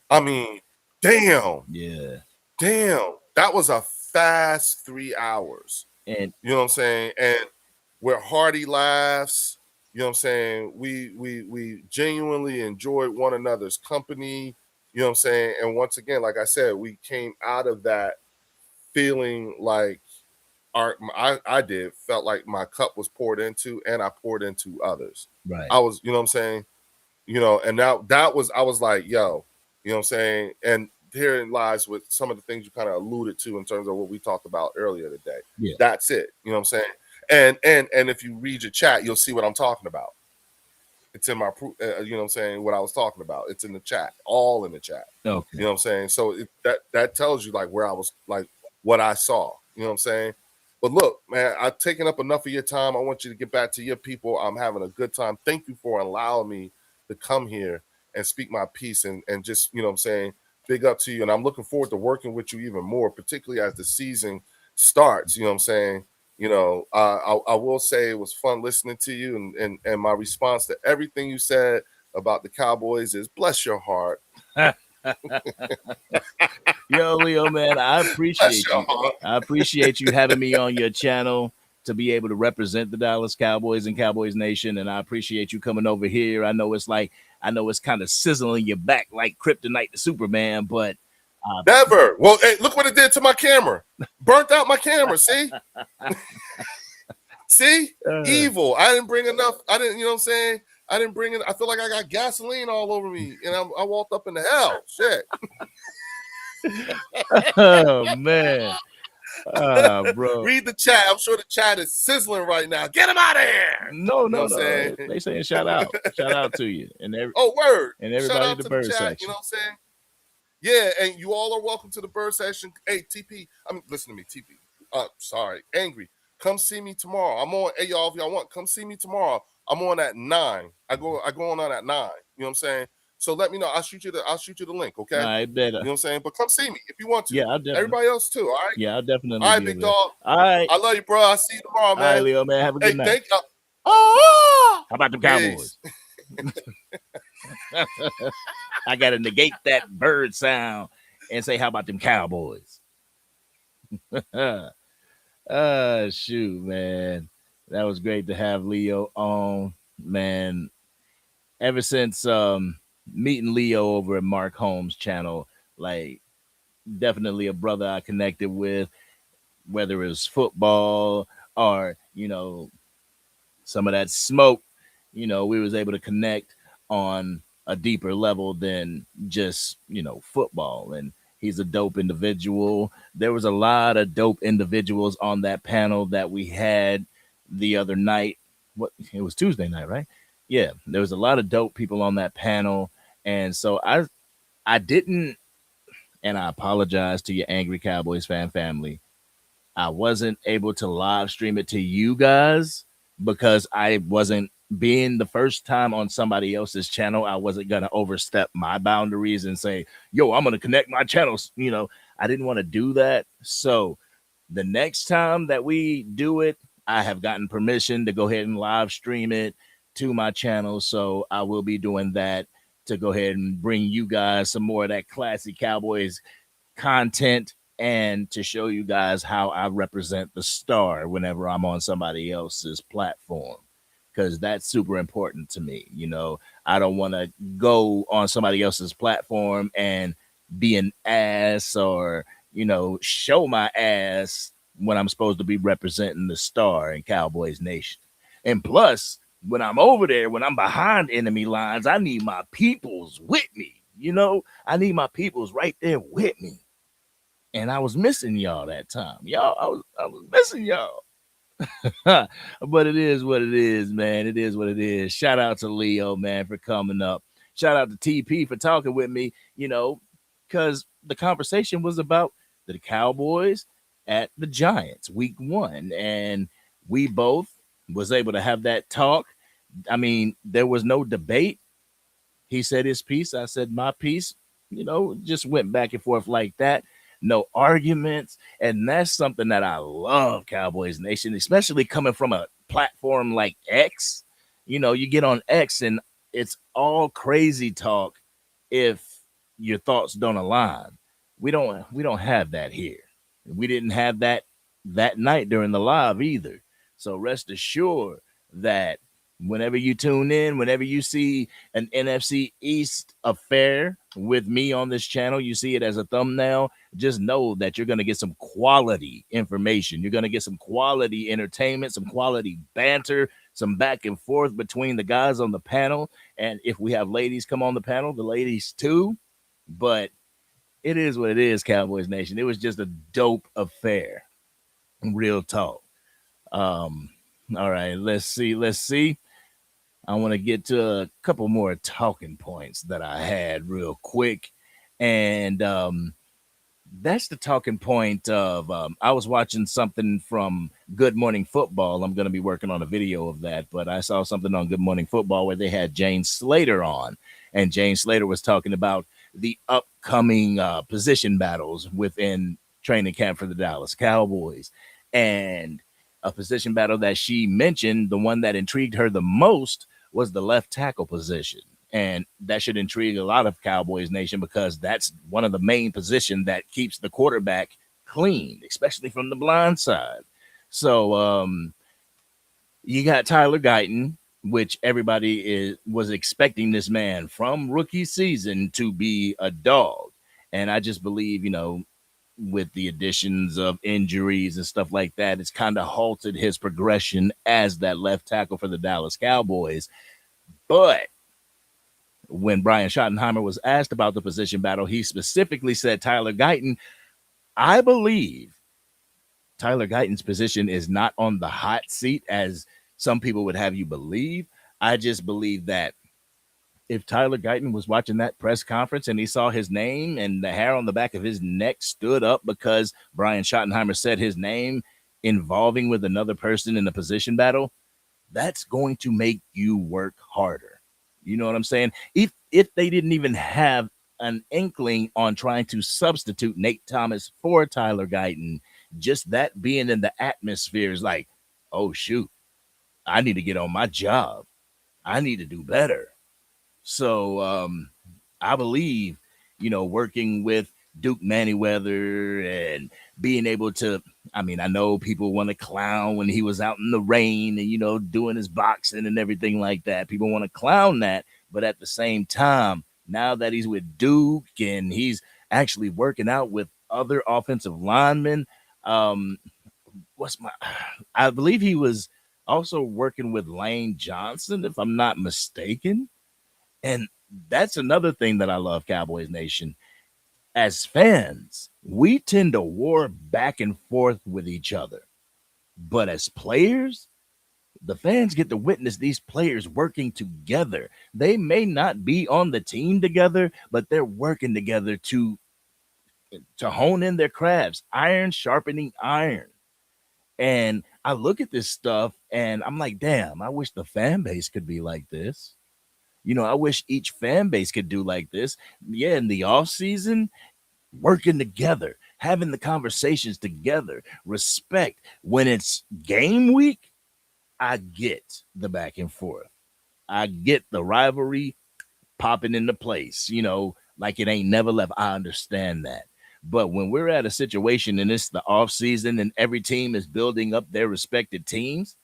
S4: I mean, Damn.
S2: Yeah.
S4: Damn. That was a fast 3 hours.
S2: And
S4: You know what I'm saying? And with hearty laughs, you know what I'm saying? We genuinely enjoyed one another's company. You know what I'm saying? And once again, like I said, we came out of that feeling like I felt like my cup was poured into and I poured into others.
S2: right.
S4: I was, you know what I'm saying? You know, and now that was, I was like, yo, you know what I'm saying? And herein lies with some of the things you kind of alluded to in terms of what we talked about earlier today.
S2: Yeah.
S4: That's it. You know what I'm saying? And if you read your chat, you'll see what I'm talking about. It's in my, you know what I'm saying? What I was talking about. It's in the chat, all in the chat.
S2: Okay.
S4: You know what I'm saying? So that tells you like where I was, like what I saw. You know what I'm saying? But look, man, I've taken up enough of your time. I want you to get back to your people. I'm having a good time. Thank you for allowing me to come here and speak my piece and just, you know what I'm saying, big up to you. And I'm looking forward to working with you even more, particularly as the season starts. You know what I'm saying? You know, I will say it was fun listening to you, and my response to everything you said about the Cowboys is bless your heart.
S2: Yo, Leo, man, I appreciate you. I appreciate you having me on your channel to be able to represent the Dallas Cowboys and Cowboys Nation. And I appreciate you coming over here. I know it's kind of sizzling your back like kryptonite to Superman, but
S4: never. Well, hey, look what it did to my camera. Burnt out my camera. See? See? Evil. I didn't bring enough. I didn't, you know what I'm saying? I didn't bring it. I feel like I got gasoline all over me, and I walked up in the hell. Shit.
S2: Oh man. Bro.
S4: Read the chat. I'm sure the chat is sizzling right now. Get him out of here.
S2: No,
S4: You know what I'm saying?
S2: They saying shout out to you and
S4: word.
S2: and
S4: Shout
S2: everybody in
S4: out
S2: the
S4: to
S2: bird
S4: chat,
S2: section.
S4: you know what I'm saying? Yeah, and you all are welcome to the bird section. Hey, TP, listen to me, TP. Sorry, Angry. Come see me tomorrow. I'm on. Hey, y'all, if y'all want, come see me tomorrow. I'm on at 9. I go on at 9. You know what I'm saying? So let me know. I'll shoot you the link, okay?
S2: I better.
S4: You know what I'm saying? But come see me if you want to.
S2: Yeah, I'll definitely.
S4: Everybody else too, all right?
S2: Yeah, I'll definitely.
S4: All right, big dog.
S2: All right.
S4: I love you, bro. I'll see you tomorrow, man.
S2: All right, Leo, man. Have a good night.
S4: Thank you.
S2: How about them Cowboys?
S4: Peace.
S2: I gotta negate that bird sound and say, how about them Cowboys? Shoot, man. That was great to have Leo on, man. Ever since meeting Leo over at Mark Holmes' channel, like definitely a brother I connected with, whether it was football or, you know, some of that smoke, you know, we was able to connect on a deeper level than just, you know, football. And he's a dope individual. There was a lot of dope individuals on that panel that we had the other night. It was Tuesday night, right? Yeah, there was a lot of dope people on that panel. And so I didn't, and I apologize to your Angry Cowboys fan family, I wasn't able to live stream it to you guys because I wasn't, being the first time on somebody else's channel, I wasn't going to overstep my boundaries and say, yo, I'm going to connect my channels. You know, I didn't want to do that. So the next time that we do it, I have gotten permission to go ahead and live stream it to my channel. So I will be doing that to go ahead and bring you guys some more of that classic Cowboys content and to show you guys how I represent the star whenever I'm on somebody else's platform, because that's super important to me. You know, I don't want to go on somebody else's platform and be an ass or, you know, show my ass when I'm supposed to be representing the star in Cowboys Nation. And plus, when I'm over there, when I'm behind enemy lines, I need my peoples with me. You know, I need my peoples right there with me. And I was missing y'all that time. Y'all, I was missing y'all. But it is what it is, man. It is what it is. Shout out to Leo, man, for coming up. Shout out to TP for talking with me, you know, because the conversation was about the Cowboys at the Giants week 1. And we both was able to have that talk. I mean, there was no debate. He said his piece. I said my piece. You know, just went back and forth like that. No arguments. And that's something that I love, Cowboys Nation, especially coming from a platform like X. You know, you get on X and it's all crazy talk if your thoughts don't align. We don't have that here. We didn't have that night during the live either. So rest assured that whenever you tune in, whenever you see an NFC East affair with me on this channel, you see it as a thumbnail, just know that you're going to get some quality information. You're going to get some quality entertainment, some quality banter, some back and forth between the guys on the panel. And if we have ladies come on the panel, the ladies too. But it is what it is, Cowboys Nation. It was just a dope affair. Real talk. All right, let's see. I want to get to a couple more talking points that I had real quick. And that's the talking point of I was watching something from Good Morning Football. I'm going to be working on a video of that, but I saw something on Good Morning Football where they had Jane Slater on, and Jane Slater was talking about the upcoming position battles within training camp for the Dallas Cowboys. And a position battle that she mentioned, the one that intrigued her the most, was the left tackle position. And that should intrigue a lot of Cowboys Nation because that's one of the main positions that keeps the quarterback clean, especially from the blind side. So you got Tyler Guyton, which everybody was expecting this man from rookie season to be a dog. And I just believe, with the additions of injuries and stuff like that, it's kind of halted his progression as that left tackle for the Dallas Cowboys. But when Brian Schottenheimer was asked about the position battle, he specifically said Tyler Guyton. I believe Tyler Guyton's position is not on the hot seat as some people would have you believe. I just believe that if Tyler Guyton was watching that press conference and he saw his name and the hair on the back of his neck stood up because Brian Schottenheimer said his name involving with another person in a position battle, that's going to make you work harder. You know what I'm saying? If they didn't even have an inkling on trying to substitute Nate Thomas for Tyler Guyton, just that being in the atmosphere is like, oh, shoot, I need to get on my job. I need to do better. So I believe, working with Duke Manyweather and being able to, I know people want to clown when he was out in the rain and, doing his boxing and everything like that. People want to clown that. But at the same time, now that he's with Duke and he's actually working out with other offensive linemen, I believe he was also working with Lane Johnson, if I'm not mistaken. And that's another thing that I love, Cowboys Nation. As fans, we tend to war back and forth with each other. But as players, the fans get to witness these players working together. They may not be on the team together, but they're working together to hone in their crafts, iron sharpening iron. And I look at this stuff and I'm like, damn, I wish the fan base could be like this. I wish each fan base could do like this. Yeah, in the off season, working together, having the conversations together, respect. When it's game week, I get the back and forth. I get the rivalry popping into place, like it ain't never left. I understand that. But when we're at a situation and it's the off season and every team is building up their respected teams,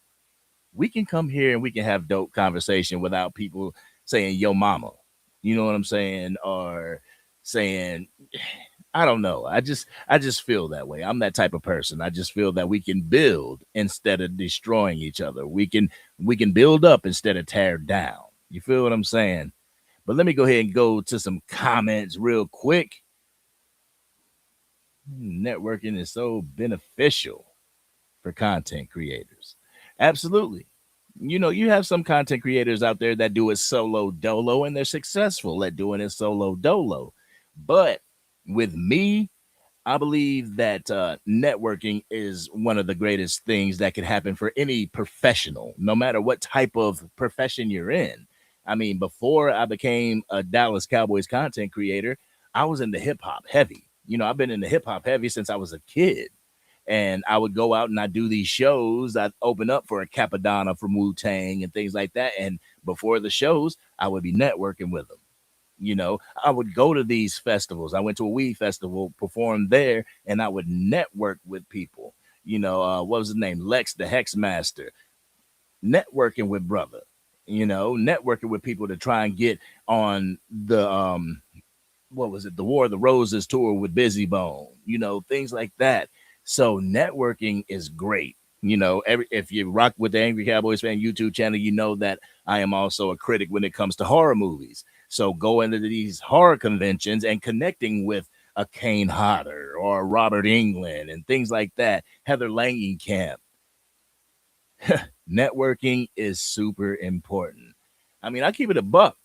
S2: we can come here and we can have dope conversation without people saying, yo, mama, you know what I'm saying? Or saying, I don't know. I just feel that way. I'm that type of person. I just feel that we can build instead of destroying each other. We can build up instead of tear down. You feel what I'm saying? But let me go ahead and go to some comments real quick. Networking is so beneficial for content creators. Absolutely. You have some content creators out there that do it solo dolo and they're successful at doing it solo dolo. But with me, I believe that networking is one of the greatest things that could happen for any professional, no matter what type of profession you're in. Before I became a Dallas Cowboys content creator, I was into hip hop heavy. I've been into hip hop heavy since I was a kid. And I would go out and I'd do these shows. I'd open up for a Capadonna from Wu-Tang and things like that. And before the shows, I would be networking with them. You know, I would go to these festivals. I went to a weed festival, performed there, and I would network with people. You know, what was his name? Lex the Hex Master. Networking with brother. You know, networking with people to try and get on the what was it? The War of the Roses tour with Busy Bone. You know, things like that. So networking is great. You know, if you rock with the Angry Cowboys Fan YouTube channel, you know that I am also a critic when it comes to horror movies. So going to these horror conventions and connecting with a Kane Hodder or Robert England and things like that, Heather Langenkamp. Networking is super important. I mean, I keep it a buck.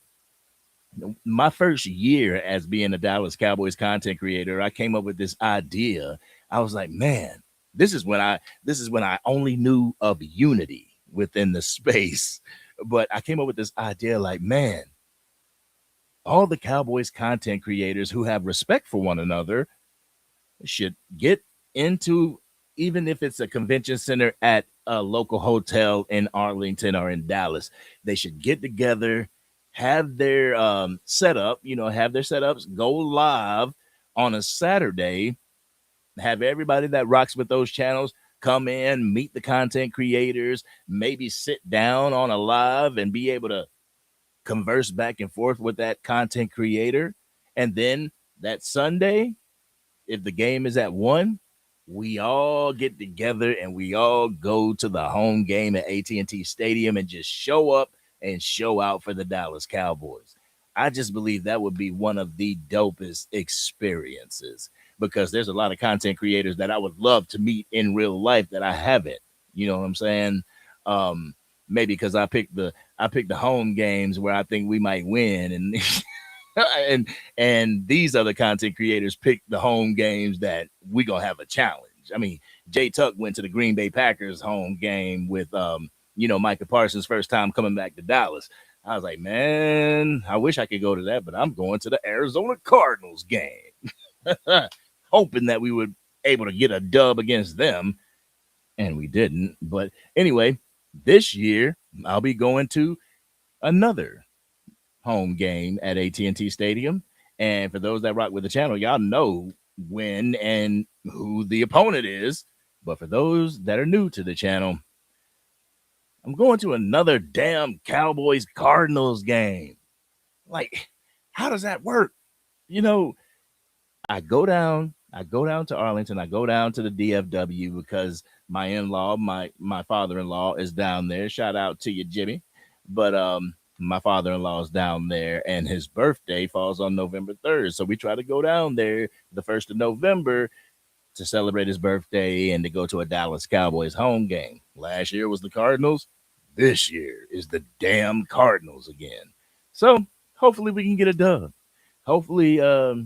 S2: My first year as being a Dallas Cowboys content creator, I came up with this idea. I was like, man, this is when I only knew of unity within the space. But I came up with this idea like, man, all the Cowboys content creators who have respect for one another should get into, even if it's a convention center at a local hotel in Arlington or in Dallas, they should get together, have their setup, have their setups go live on a Saturday, have everybody that rocks with those channels come in, meet the content creators, maybe sit down on a live and be able to converse back and forth with that content creator. And then that Sunday, if the game is at 1, we all get together and we all go to the home game at AT&T Stadium and just show up and show out for the Dallas Cowboys. I just believe that would be one of the dopest experiences, because there's a lot of content creators that I would love to meet in real life that I haven't. You know what I'm saying? Maybe because I picked the home games where I think we might win, and and these other content creators pick the home games that we gonna have a challenge. I mean, Jay Tuck went to the Green Bay Packers home game with Micah Parsons' first time coming back to Dallas. I was like, man, I wish I could go to that, but I'm going to the Arizona Cardinals game, hoping that we would able to get a dub against them, and we didn't. But anyway, this year I'll be going to another home game at AT&T Stadium. And for those that rock with the channel, y'all know when and who the opponent is. But for those that are new to the channel, I'm going to another damn Cowboys Cardinals game. Like, how does that work? I go down to Arlington, I go down to the DFW because my in-law, my father-in-law is down there. Shout out to you, Jimmy. But my father-in-law is down there, and his birthday falls on November 3rd. So we try to go down there the 1st of November to celebrate his birthday and to go to a Dallas Cowboys home game. Last year was the Cardinals. This year is the damn Cardinals again. So hopefully we can get a dub. Hopefully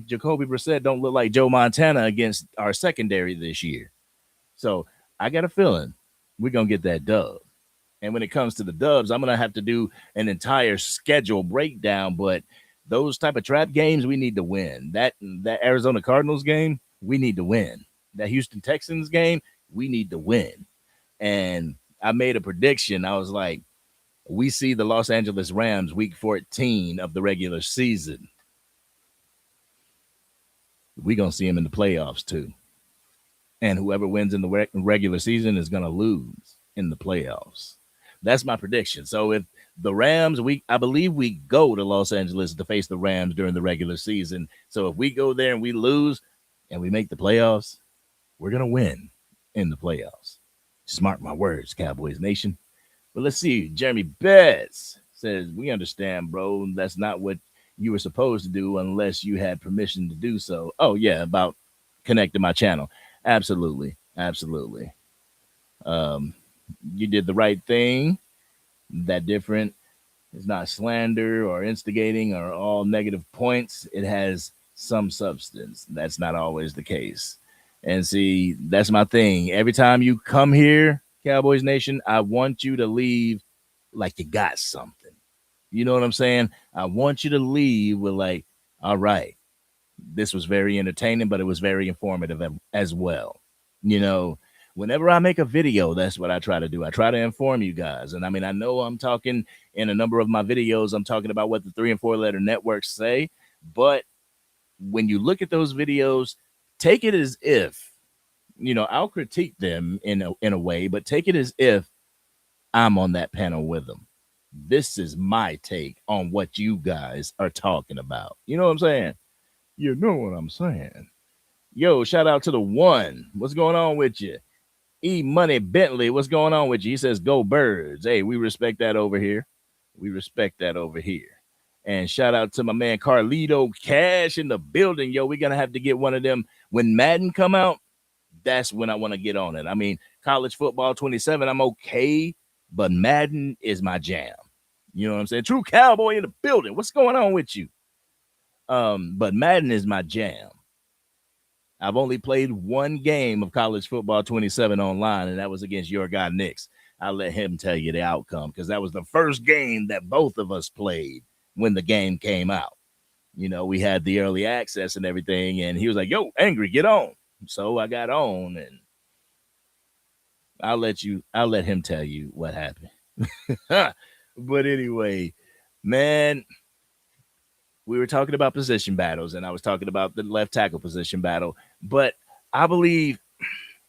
S2: Jacoby Brissett don't look like Joe Montana against our secondary this year. So I got a feeling we're going to get that dub. And when it comes to the dubs, I'm going to have to do an entire schedule breakdown. But those type of trap games, we need to win. That Arizona Cardinals game, we need to win. That Houston Texans game, we need to win. And I made a prediction. I was like, we see the Los Angeles Rams week 14 of the regular season. We're going to see them in the playoffs too. And whoever wins in the regular season is going to lose in the playoffs. That's my prediction. So if the Rams, I believe we go to Los Angeles to face the Rams during the regular season. So if we go there and we lose and we make the playoffs, we're going to win in the playoffs. Just mark my words, Cowboys Nation. But let's see. Jeremy Betts says, we understand, bro. That's not what you were supposed to do unless you had permission to do so. Oh, yeah, about connecting my channel. Absolutely. Absolutely. You did the right thing. That different is not slander or instigating or all negative points. It has some substance. That's not always the case. And see, that's my thing. Every time you come here, Cowboys Nation, I want you to leave like you got something. You know what I'm saying? I want you to leave with like, all right, this was very entertaining, but it was very informative as well. whenever I make a video, that's what I try to do. I try to inform you guys. And I mean, I know I'm talking in a number of my videos, I'm talking about what the 3 and 4 letter networks say. But when you look at those videos, take it as if, I'll critique them in a way, but take it as if I'm on that panel with them. This is my take on what you guys are talking about. You know what I'm saying? You know what I'm saying? Yo, shout out to the one. What's going on with you? E Money Bentley, what's going on with you? He says, go Birds. Hey, we respect that over here. We respect that over here. And shout out to my man Carlito Cash in the building. Yo, we're going to have to get one of them. When Madden come out, that's when I want to get on it. I mean, college football 27, I'm okay, but Madden is my jam. You know what I'm saying? True Cowboy in the building. What's going on with you? But Madden is my jam. I've only played one game of college football 27 online, and that was against your guy, Knicks. I'll let him tell you the outcome because that was the first game that both of us played when the game came out. We had the early access and everything, and he was like, yo, Angry, get on. So I got on, and I'll let him tell you what happened. But anyway, man, we were talking about position battles, and I was talking about the left tackle position battle. But I believe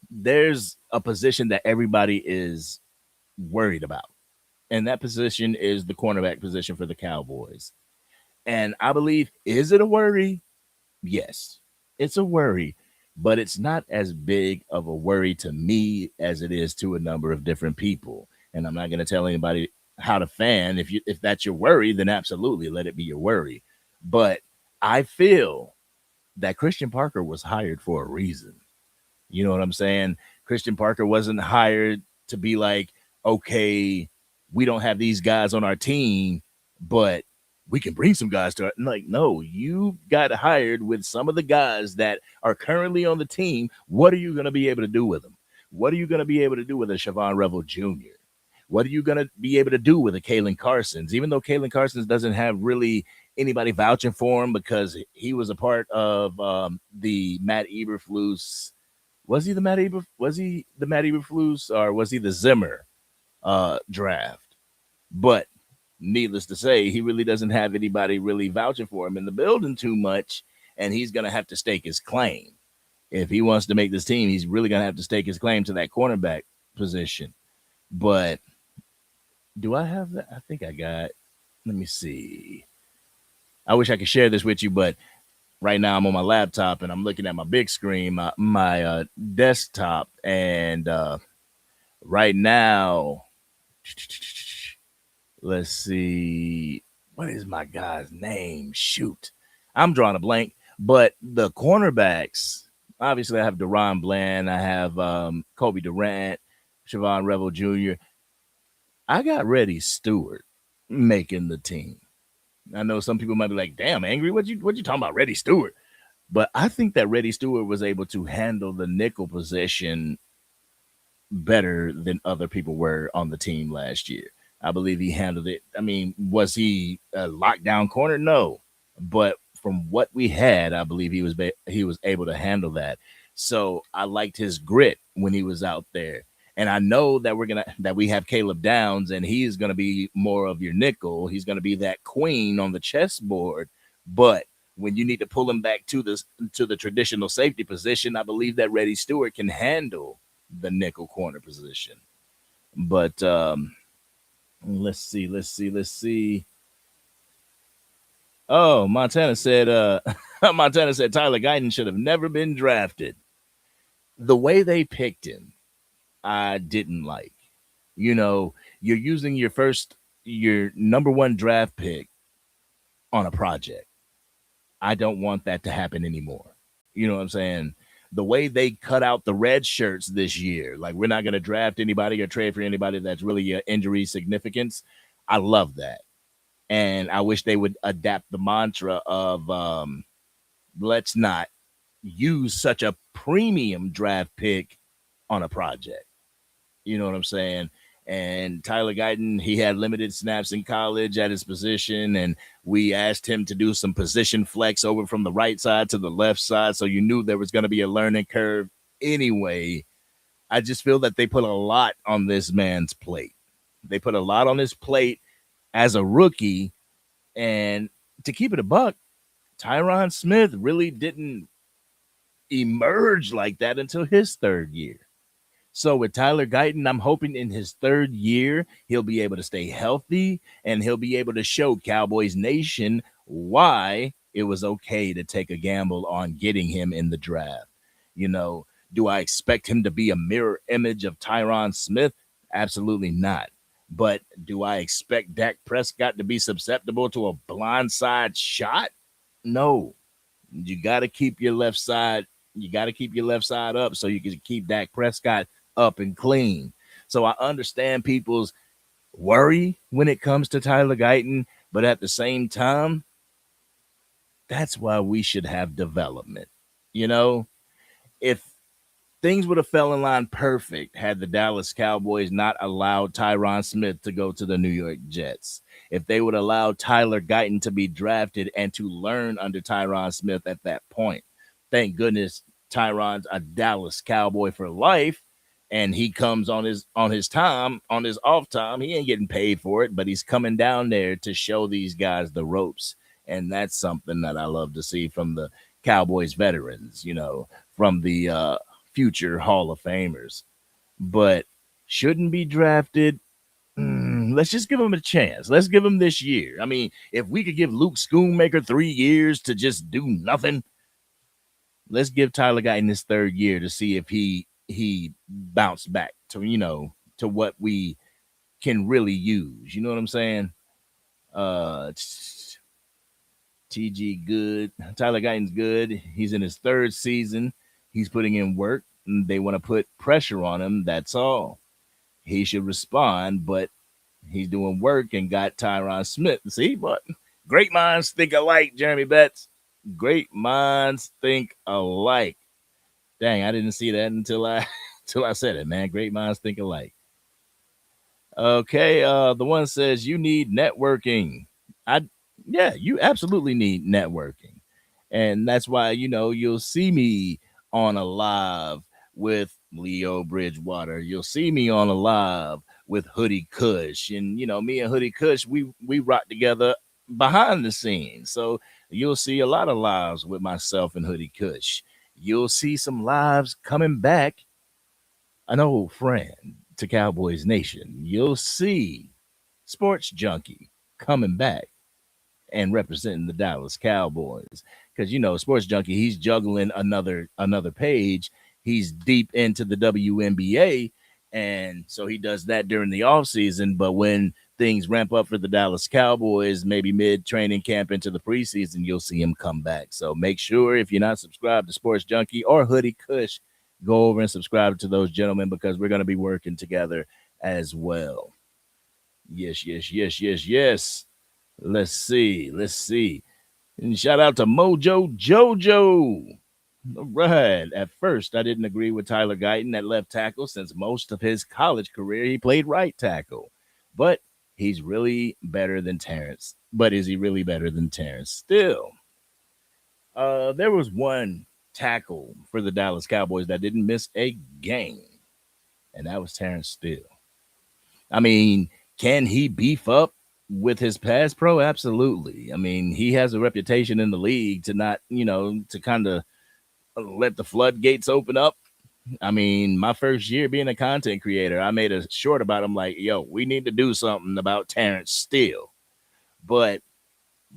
S2: there's a position that everybody is worried about, and that position is the cornerback position for the Cowboys. And I believe, is it a worry? Yes, it's a worry, but it's not as big of a worry to me as it is to a number of different people. And I'm not going to tell anybody how to fan. If that's your worry, then absolutely let it be your worry. But I feel that Christian Parker was hired for a reason. You know what I'm saying? Christian Parker wasn't hired to be like, okay, we don't have these guys on our team, but we can bring some guys to it. Like, no, you got hired with some of the guys that are currently on the team. What are you going to be able to do with them? What are you going to be able to do with a Siobhan Revel Jr.? What are you going to be able to do with a Kalen Carsons? Even though Kalen Carsons doesn't have really anybody vouching for him because he was a part of the Matt Eberflus. Was he the Matt Eberflus or was he the Zimmer draft? But needless to say, he really doesn't have anybody really vouching for him in the building too much, and he's going to have to stake his claim. If he wants to make this team, he's really going to have to stake his claim to that cornerback position. But do I have that? I think I got, let me see. I wish I could share this with you, but right now I'm on my laptop and I'm looking at my big screen, my desktop. And right now, let's see. What is my guy's name? Shoot. I'm drawing a blank. But the cornerbacks, obviously I have Deron Bland. I have Kobe Durant, Siobhan Revel Jr. I got Reddy Stewart making the team. I know some people might be like, damn, Angry, what you talking about, Reddy Stewart? But I think that Reddy Stewart was able to handle the nickel position better than other people were on the team last year. I believe he handled it. I mean, was he a lockdown corner? No. But from what we had, I believe he was able to handle that. So I liked his grit when he was out there. And I know that we have Caleb Downs, and he's gonna be more of your nickel. He's gonna be that queen on the chessboard. But when you need to pull him back to the traditional safety position, I believe that Reddy Stewart can handle the nickel corner position. But let's see. Oh, Montana said Tyler Guyton should have never been drafted. The way they picked him, I didn't like. You're using your number one draft pick on a project. I don't want that to happen anymore. You know what I'm saying? The way they cut out the red shirts this year, like we're not going to draft anybody or trade for anybody that's really injury significance. I love that. And I wish they would adapt the mantra of let's not use such a premium draft pick on a project. You know what I'm saying? And Tyler Guyton, he had limited snaps in college at his position, and we asked him to do some position flex over from the right side to the left side, so you knew there was going to be a learning curve anyway. I just feel that they put a lot on this man's plate. They put a lot on his plate as a rookie. And to keep it a buck, Tyron Smith really didn't emerge like that until his third year. So with Tyler Guyton, I'm hoping in his third year, he'll be able to stay healthy and he'll be able to show Cowboys Nation why it was okay to take a gamble on getting him in the draft. You know, do I expect him to be a mirror image of Tyron Smith? Absolutely not. But do I expect Dak Prescott to be susceptible to a blindside shot? No. You got to keep your left side. You got to keep your left side up so you can keep Dak Prescott up and clean. So I understand people's worry when it comes to Tyler Guyton, but at the same time, that's why we should have development. You know, if things would have fell in line perfect had the Dallas Cowboys not allowed Tyron Smith to go to the New York Jets. If they would allow Tyler Guyton to be drafted and to learn under Tyron Smith at that point. Thank goodness Tyron's a Dallas Cowboy for life, and he comes on his off time. He ain't getting paid for it, but he's coming down there to show these guys the ropes. And that's something that I love to see from the Cowboys veterans, you know, from the future Hall of Famers. But shouldn't be drafted. Let's just give him a chance. Let's give him this year. I mean, if we could give Luke Schoonmaker 3 years to just do nothing, let's give Tyler Guyton his third year to see if he bounced back to, you know, to what we can really use. You know what I'm saying? TG good. Tyler Guyton's good. He's in his third season. He's putting in work. They want to put pressure on him. That's all. He should respond, but he's doing work and got Tyron Smith. See, but great minds think alike, Jeremy Betts. Great minds think alike. Dang, I didn't see that until I said it, man. Great minds think alike. Okay, the one says you need networking. Yeah, you absolutely need networking. And that's why, you know, you'll see me on a live with Leo Bridgewater. You'll see me on a live with Hoodie Kush. And, you know, me and Hoodie Kush, we rock together behind the scenes. So you'll see a lot of lives with myself and Hoodie Kush. You'll see some lives coming back. An old friend to Cowboys Nation. You'll see Sports Junkie coming back and representing the Dallas Cowboys. Because, you know, Sports Junkie, he's juggling another page. He's deep into the WNBA, and so he does that during the offseason. But when things ramp up for the Dallas Cowboys, maybe mid-training camp into the preseason, you'll see him come back. So make sure, if you're not subscribed to Sports Junkie or Hoodie Kush, go over and subscribe to those gentlemen because we're going to be working together as well. Yes. Let's see. And shout out to Mojo Jojo. All right. At first, I didn't agree with Tyler Guyton at left tackle since most of his college career he played right tackle. But he's really better than Terrence. But is he really better than Terrence? Still, there was one tackle for the Dallas Cowboys that didn't miss a game, and that was Terrence Steele. I mean, can he beef up with his pass pro? Absolutely. I mean, he has a reputation in the league to not, you know, to kind of let the floodgates open up. I mean, my first year being a content creator, I made a short about him like, yo, we need to do something about Terrence Steele. But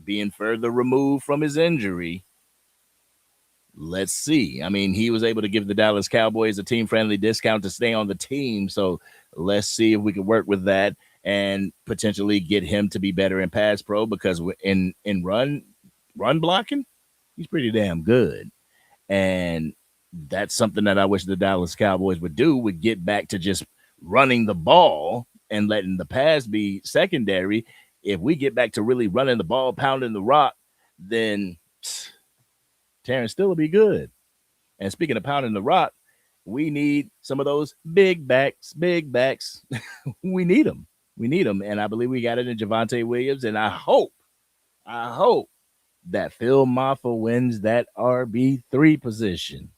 S2: being further removed from his injury, let's see. I mean, he was able to give the Dallas Cowboys a team-friendly discount to stay on the team. So let's see if we can work with that and potentially get him to be better in pass pro, because in run blocking, he's pretty damn good. And that's something that I wish the Dallas Cowboys would do, would get back to just running the ball and letting the pass be secondary. If we get back to really running the ball, pounding the rock, then Terrence Steele will be good. And speaking of pounding the rock, we need some of those big backs. We need them. And I believe we got it in Javonte Williams. And I hope that Phil Maffa wins that RB3 position.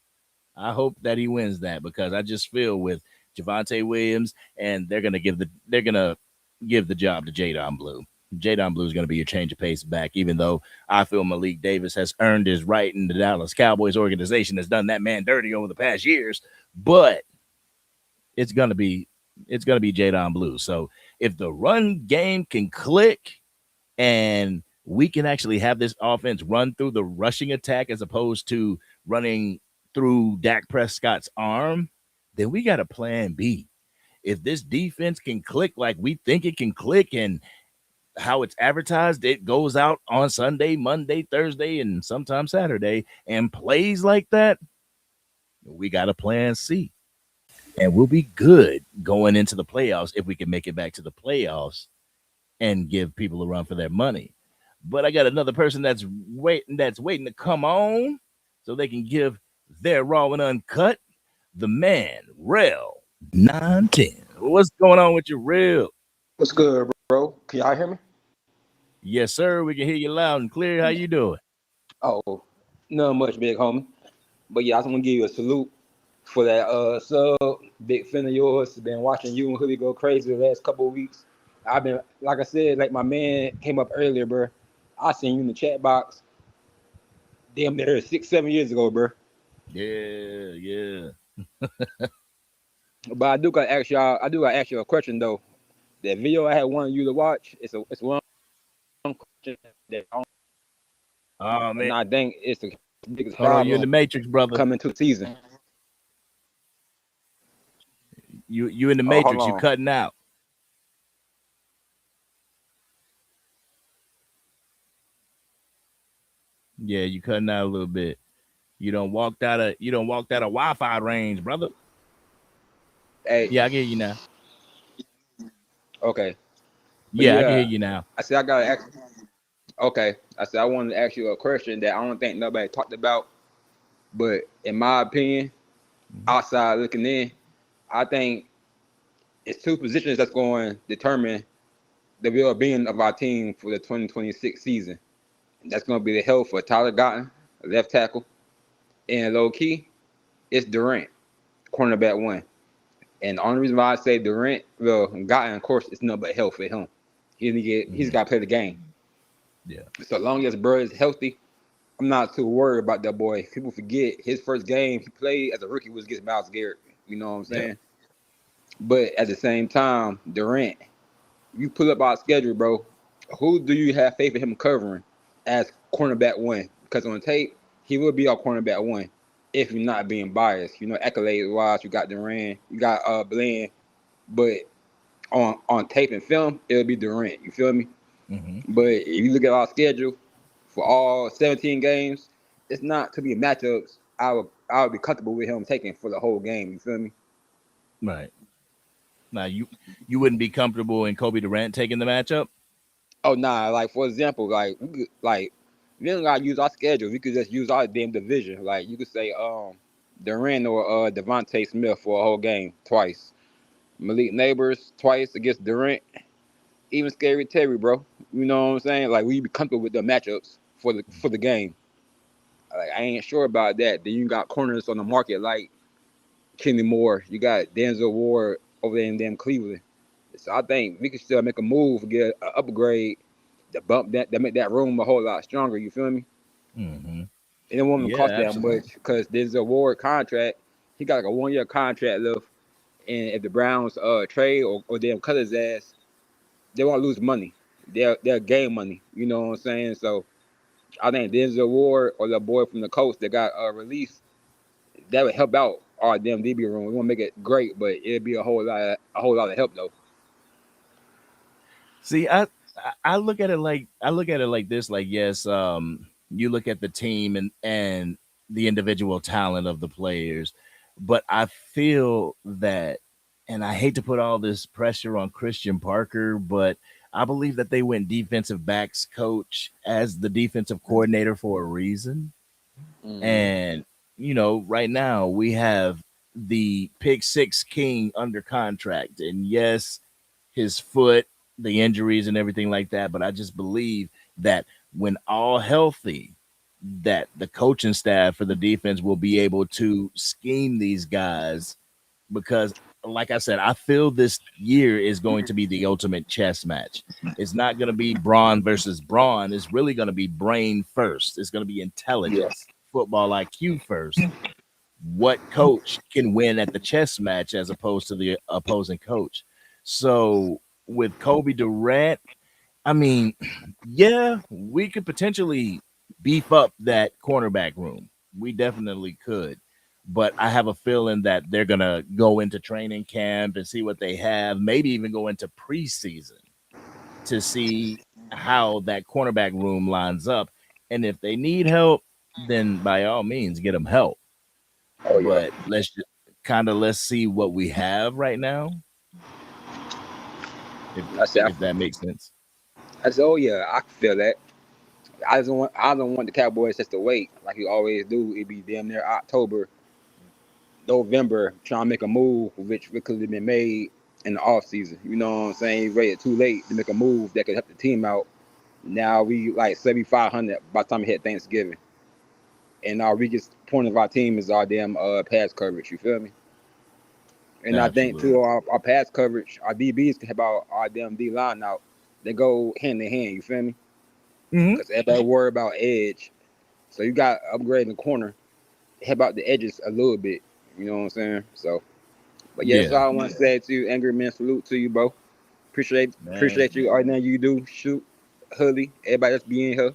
S2: I hope that he wins that because I just feel with Javonte Williams and they're gonna give the job to Jadon Blue. Jadon Blue is going to be a change of pace back, even though I feel Malik Davis has earned his right in the Dallas Cowboys organization, has done that man dirty over the past years. But it's gonna be Jadon Blue. So if the run game can click and we can actually have this offense run through the rushing attack as opposed to running through Dak Prescott's arm, then we got a plan B. If this defense can click like we think it can click and how it's advertised, it goes out on Sunday, Monday, Thursday, and sometimes Saturday and plays like that, we got a plan C. And we'll be good going into the playoffs if we can make it back to the playoffs and give people a run for their money. But I got another person that's waiting to come on so they can give their raw and uncut. The man, Rel 910. What's going on with you, Rel?
S5: What's good, bro? Can y'all hear me?
S2: Yes, sir. We can hear you loud and clear. How you doing?
S5: Oh, not much, big homie. But yeah, I just want to give you a salute for that sub. Big fan of yours. Been watching you and Hoodie go crazy the last couple of weeks. I've been, like I said, like my man came up earlier, bro. I seen you in the chat box. Damn near 6-7 years ago, bro.
S2: Yeah.
S5: But I do gotta ask you a question though. That video I had wanted you to watch, it's one question that
S2: Oh
S5: and
S2: man.
S5: I think it's the biggest
S2: Hold on, you're in the
S5: problem
S2: Matrix, brother.
S5: coming to the season.
S2: You in the
S5: Oh,
S2: Matrix,
S5: hold
S2: you
S5: on.
S2: cutting out. Yeah, you cutting out a little bit. You don't walked out of Wi-Fi range, brother.
S5: Hey,
S2: Yeah, I can hear you now.
S5: okay. But
S2: Yeah, I can
S5: yeah,
S2: hear you now.
S5: I said I gotta ask. Okay, I said I wanted to ask you a question that I don't think nobody talked about, but in my opinion, outside looking in, I think it's two positions that's going to determine the well-being of our team for the 2026 season. And that's going to be the health for Tyler Gotton, left tackle, and low key, it's Durant, cornerback one. And the only reason why I say Durant, well, Gotton, of course, it's nothing but health for him. He's got to play the game.
S2: Yeah.
S5: So long as bro is healthy, I'm not too worried about that boy. People forget his first game he played as a rookie was against Myles Garrett. You know what I'm saying?
S2: Yeah.
S5: But at the same time, Durant, you pull up our schedule, bro. Who do you have faith in him covering as cornerback one? Because on tape, he will be our cornerback one if you're not being biased. You know, accolades wise, you got Durant, you got Bland, but on tape and film, it'll be Durant. You feel me?
S2: Mm-hmm.
S5: But if you look at our schedule for all 17 games, it's not to be matchups. I would be comfortable with him taking for the whole game. You feel me?
S2: Right. Now you wouldn't be comfortable in Kobe Durant taking the matchup?
S5: Oh nah, like for example, we don't gotta use our schedule. We could just use our damn division. Like you could say Durant or Devontae Smith for a whole game twice. Malik Neighbors twice against Durant. Even Scary Terry, bro. You know what I'm saying? Like we be comfortable with the matchups for the game. Like I ain't sure about that. Then you got corners on the market like Kenny Moore. You got Denzel Ward over there in damn Cleveland. So I think we can still make a move, get an upgrade, to bump that make that room a whole lot stronger. You feel me?
S2: Mm-hmm.
S5: It don't want to
S2: Yeah,
S5: cost that
S2: absolutely.
S5: much because Denzel Ward contract, he got like a 1 year contract left, and if the Browns trade or damn cut his ass, they won't lose money. They'll gain money. You know what I'm saying? So I think Denzel Ward or the boy from the coast that got released, that would help out our damn DB room. We want to make it great, but it'd be a whole lot of help though.
S2: See, I look at it like this. Like, yes, you look at the team and the individual talent of the players, but I feel that, and I hate to put all this pressure on Christian Parker, but I believe that they went defensive backs coach as the defensive coordinator for a reason. And right now we have the pick six king under contract, and yes, his foot, the injuries and everything like that. But I just believe that when all healthy, that the coaching staff for the defense will be able to scheme these guys because, like I said, I feel this year is going to be the ultimate chess match. It's not going to be brawn versus brawn. It's really going to be brain first. It's going to be intelligence, football IQ first. What coach can win at the chess match as opposed to the opposing coach? So with Kobe Durant, I mean, yeah, we could potentially beef up that cornerback room. We definitely could. But I have a feeling that they're going to go into training camp and see what they have, maybe even go into preseason to see how that cornerback room lines up. And if they need help, then by all means, get them help.
S5: Oh yeah.
S2: But let's see what we have right now, if that makes sense.
S5: I said, oh yeah, I can feel that. I don't want the Cowboys just to wait like you always do. It'd be damn near October, November, trying to make a move which could have been made in the off season. You know what I'm saying? You waited too late to make a move that could help the team out. Now we like 7,500 by the time we hit Thanksgiving. And our weakest point of our team is our damn pass coverage. You feel me? And I think too, our pass coverage, our DBs can help out our damn D line out. They go hand in hand. You feel me? Because everybody worry about edge, so you got to upgrade in the corner, help out the edges a little bit. You know what I'm saying? So, but yeah, that's all I want to say to you, Angry Man. Salute to you, bro. Appreciate you. All that you do. Shoot, Hully, everybody that's being here.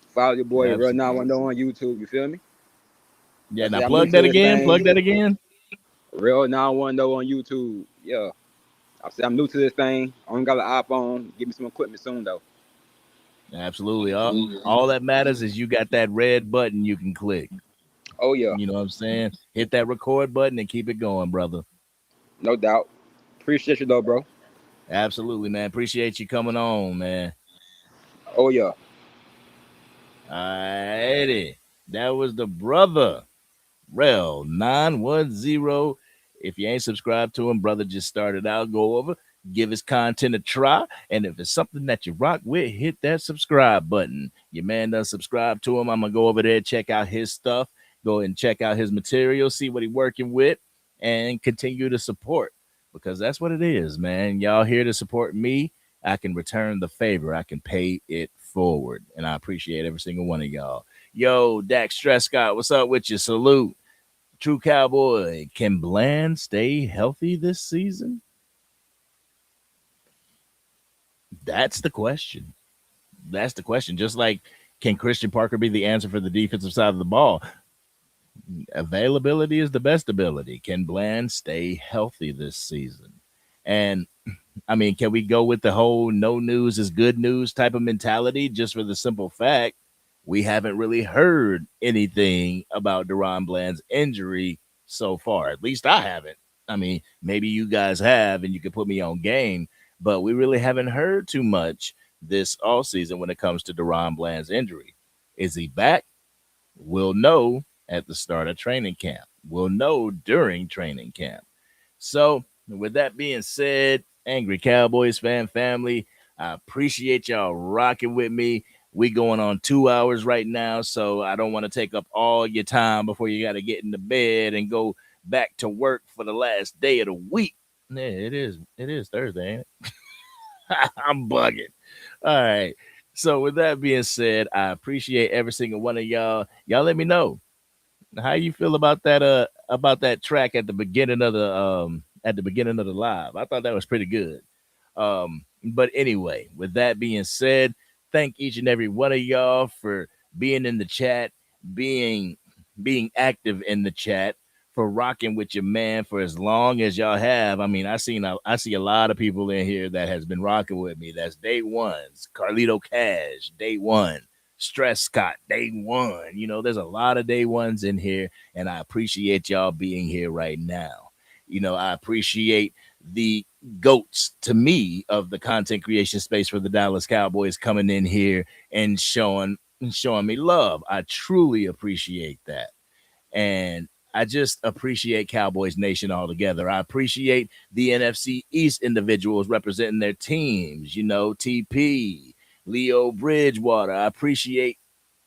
S5: Follow your boy Real 910 on YouTube. You feel me?
S2: Yeah, now plug that again. Plug that again.
S5: Real 910 on YouTube. Yeah. I said I'm new to this thing. I only got an iPhone. Give me some equipment soon though.
S2: Absolutely. All that matters is you got that red button you can click.
S5: Oh yeah.
S2: You know what I'm saying? Hit that record button and keep it going, brother.
S5: No doubt. Appreciate you though, bro.
S2: Absolutely, man. Appreciate you coming on, man.
S5: Oh yeah.
S2: Alrighty. That was the brother, Rel 910. If you ain't subscribed to him, brother just started out. Go over, give his content a try. And if it's something that you rock with, hit that subscribe button. Your man done subscribe to him. I'm going to go over there, check out his stuff. Go and check out his material, see what he's working with, and continue to support. Because that's what it is, man. Y'all here to support me. I can return the favor. I can pay it forward. And I appreciate every single one of y'all. Yo, Dax Trescott, what's up with you? Salute. True Cowboy, can Bland stay healthy this season? That's the question. That's the question. Just like, can Christian Parker be the answer for the defensive side of the ball? Availability is the best ability. Can Bland stay healthy this season? And I mean, can we go with the whole no news is good news type of mentality just for the simple fact we haven't really heard anything about Deron Bland's injury so far? At least I haven't. I mean, maybe you guys have and you can put me on game, but we really haven't heard too much this offseason when it comes to Deron Bland's injury. Is he back? We'll know at the start of training camp. We'll know during training camp. So with that being said, Angry Cowboys fan family, I appreciate y'all rocking with me. We going on 2 hours right now, so I don't want to take up all your time before you got to get into bed and go back to work for the last day of the week. Yeah, it is Thursday, ain't it? I'm bugging. All right. So with that being said, I appreciate every single one of y'all. Y'all let me know how you feel about that track at the beginning of the live. I thought that was pretty good. But anyway, with that being said, thank each and every one of y'all for being in the chat, being active in the chat, for rocking with your man for as long as y'all have. I mean, I see a lot of people in here that has been rocking with me. That's day ones. Carlito Cash, day one. Stress Scott, day one. You know, there's a lot of day ones in here, and I appreciate y'all being here right now. You know, I appreciate the goats to me of the content creation space for the Dallas Cowboys coming in here and showing me love. I truly appreciate that. And I just appreciate Cowboys Nation altogether. I appreciate the NFC East individuals representing their teams, you know, TP, Leo Bridgewater. I appreciate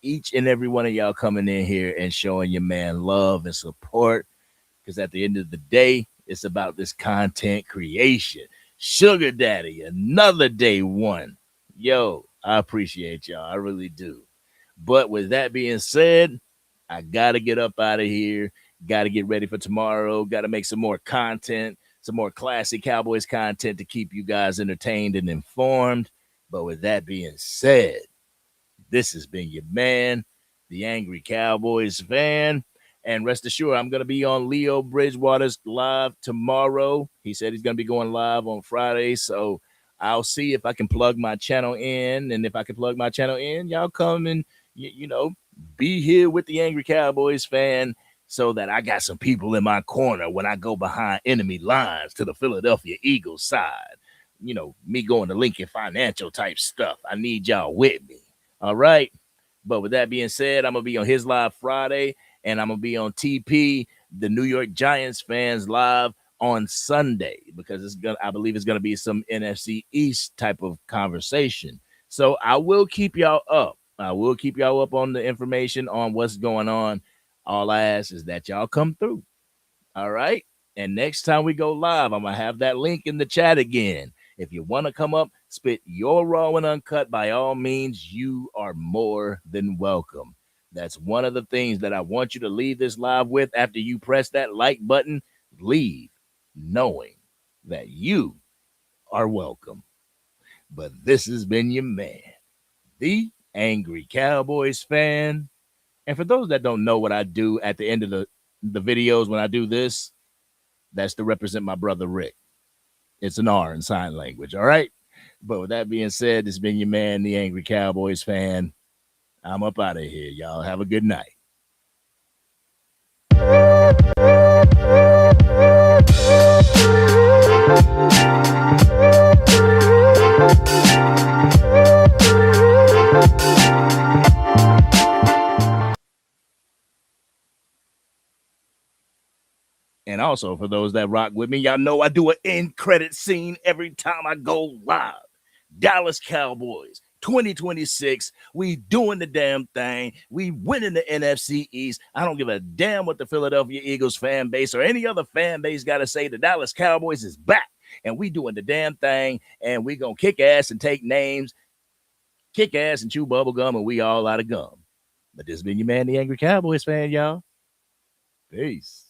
S2: each and every one of y'all coming in here and showing your man love and support. Because at the end of the day, it's about this content creation. Sugar Daddy, another day one. Yo, I appreciate y'all. I really do. But with that being said, I got to get up out of here. Got to get ready for tomorrow. Got to make some more content, some more classic Cowboys content to keep you guys entertained and informed. But with that being said, this has been your man, the Angry Cowboys fan. And rest assured, I'm going to be on Leo Bridgewater's live tomorrow. He said he's going to be going live on Friday. So I'll see if I can plug my channel in. And if I can plug my channel in, y'all come and, be here with the Angry Cowboys fan so that I got some people in my corner when I go behind enemy lines to the Philadelphia Eagles side. Me going to Lincoln Financial type stuff. I need y'all with me. All right. But with that being said, I'm going to be on his live Friday. And I'm going to be on TP, the New York Giants fans live on Sunday, because I believe it's going to be some NFC East type of conversation. So I will keep y'all up. I will keep y'all up on the information on what's going on. All I ask is that y'all come through. All right. And next time we go live, I'm going to have that link in the chat again. If you want to come up, spit your raw and uncut, by all means, you are more than welcome. That's one of the things that I want you to leave this live with after you press that like button. Leave knowing that you are welcome. But this has been your man, the Angry Cowboys fan. And for those that don't know what I do at the end of the videos when I do this, that's to represent my brother Rick. It's an R in sign language, all right? But with that being said, this has been your man, the Angry Cowboys fan. I'm up out of here. Y'all have a good night. And also, for those that rock with me, y'all know I do an end credit scene every time I go live. Dallas Cowboys 2026, we doing the damn thing. We winning the NFC East. I don't give a damn what the Philadelphia Eagles fan base or any other fan base got to say. The Dallas Cowboys is back, and we doing the damn thing, and we going to kick ass and take names, kick ass and chew bubble gum, and we all out of gum. But this has been your man, the Angry Cowboys fan, y'all. Peace.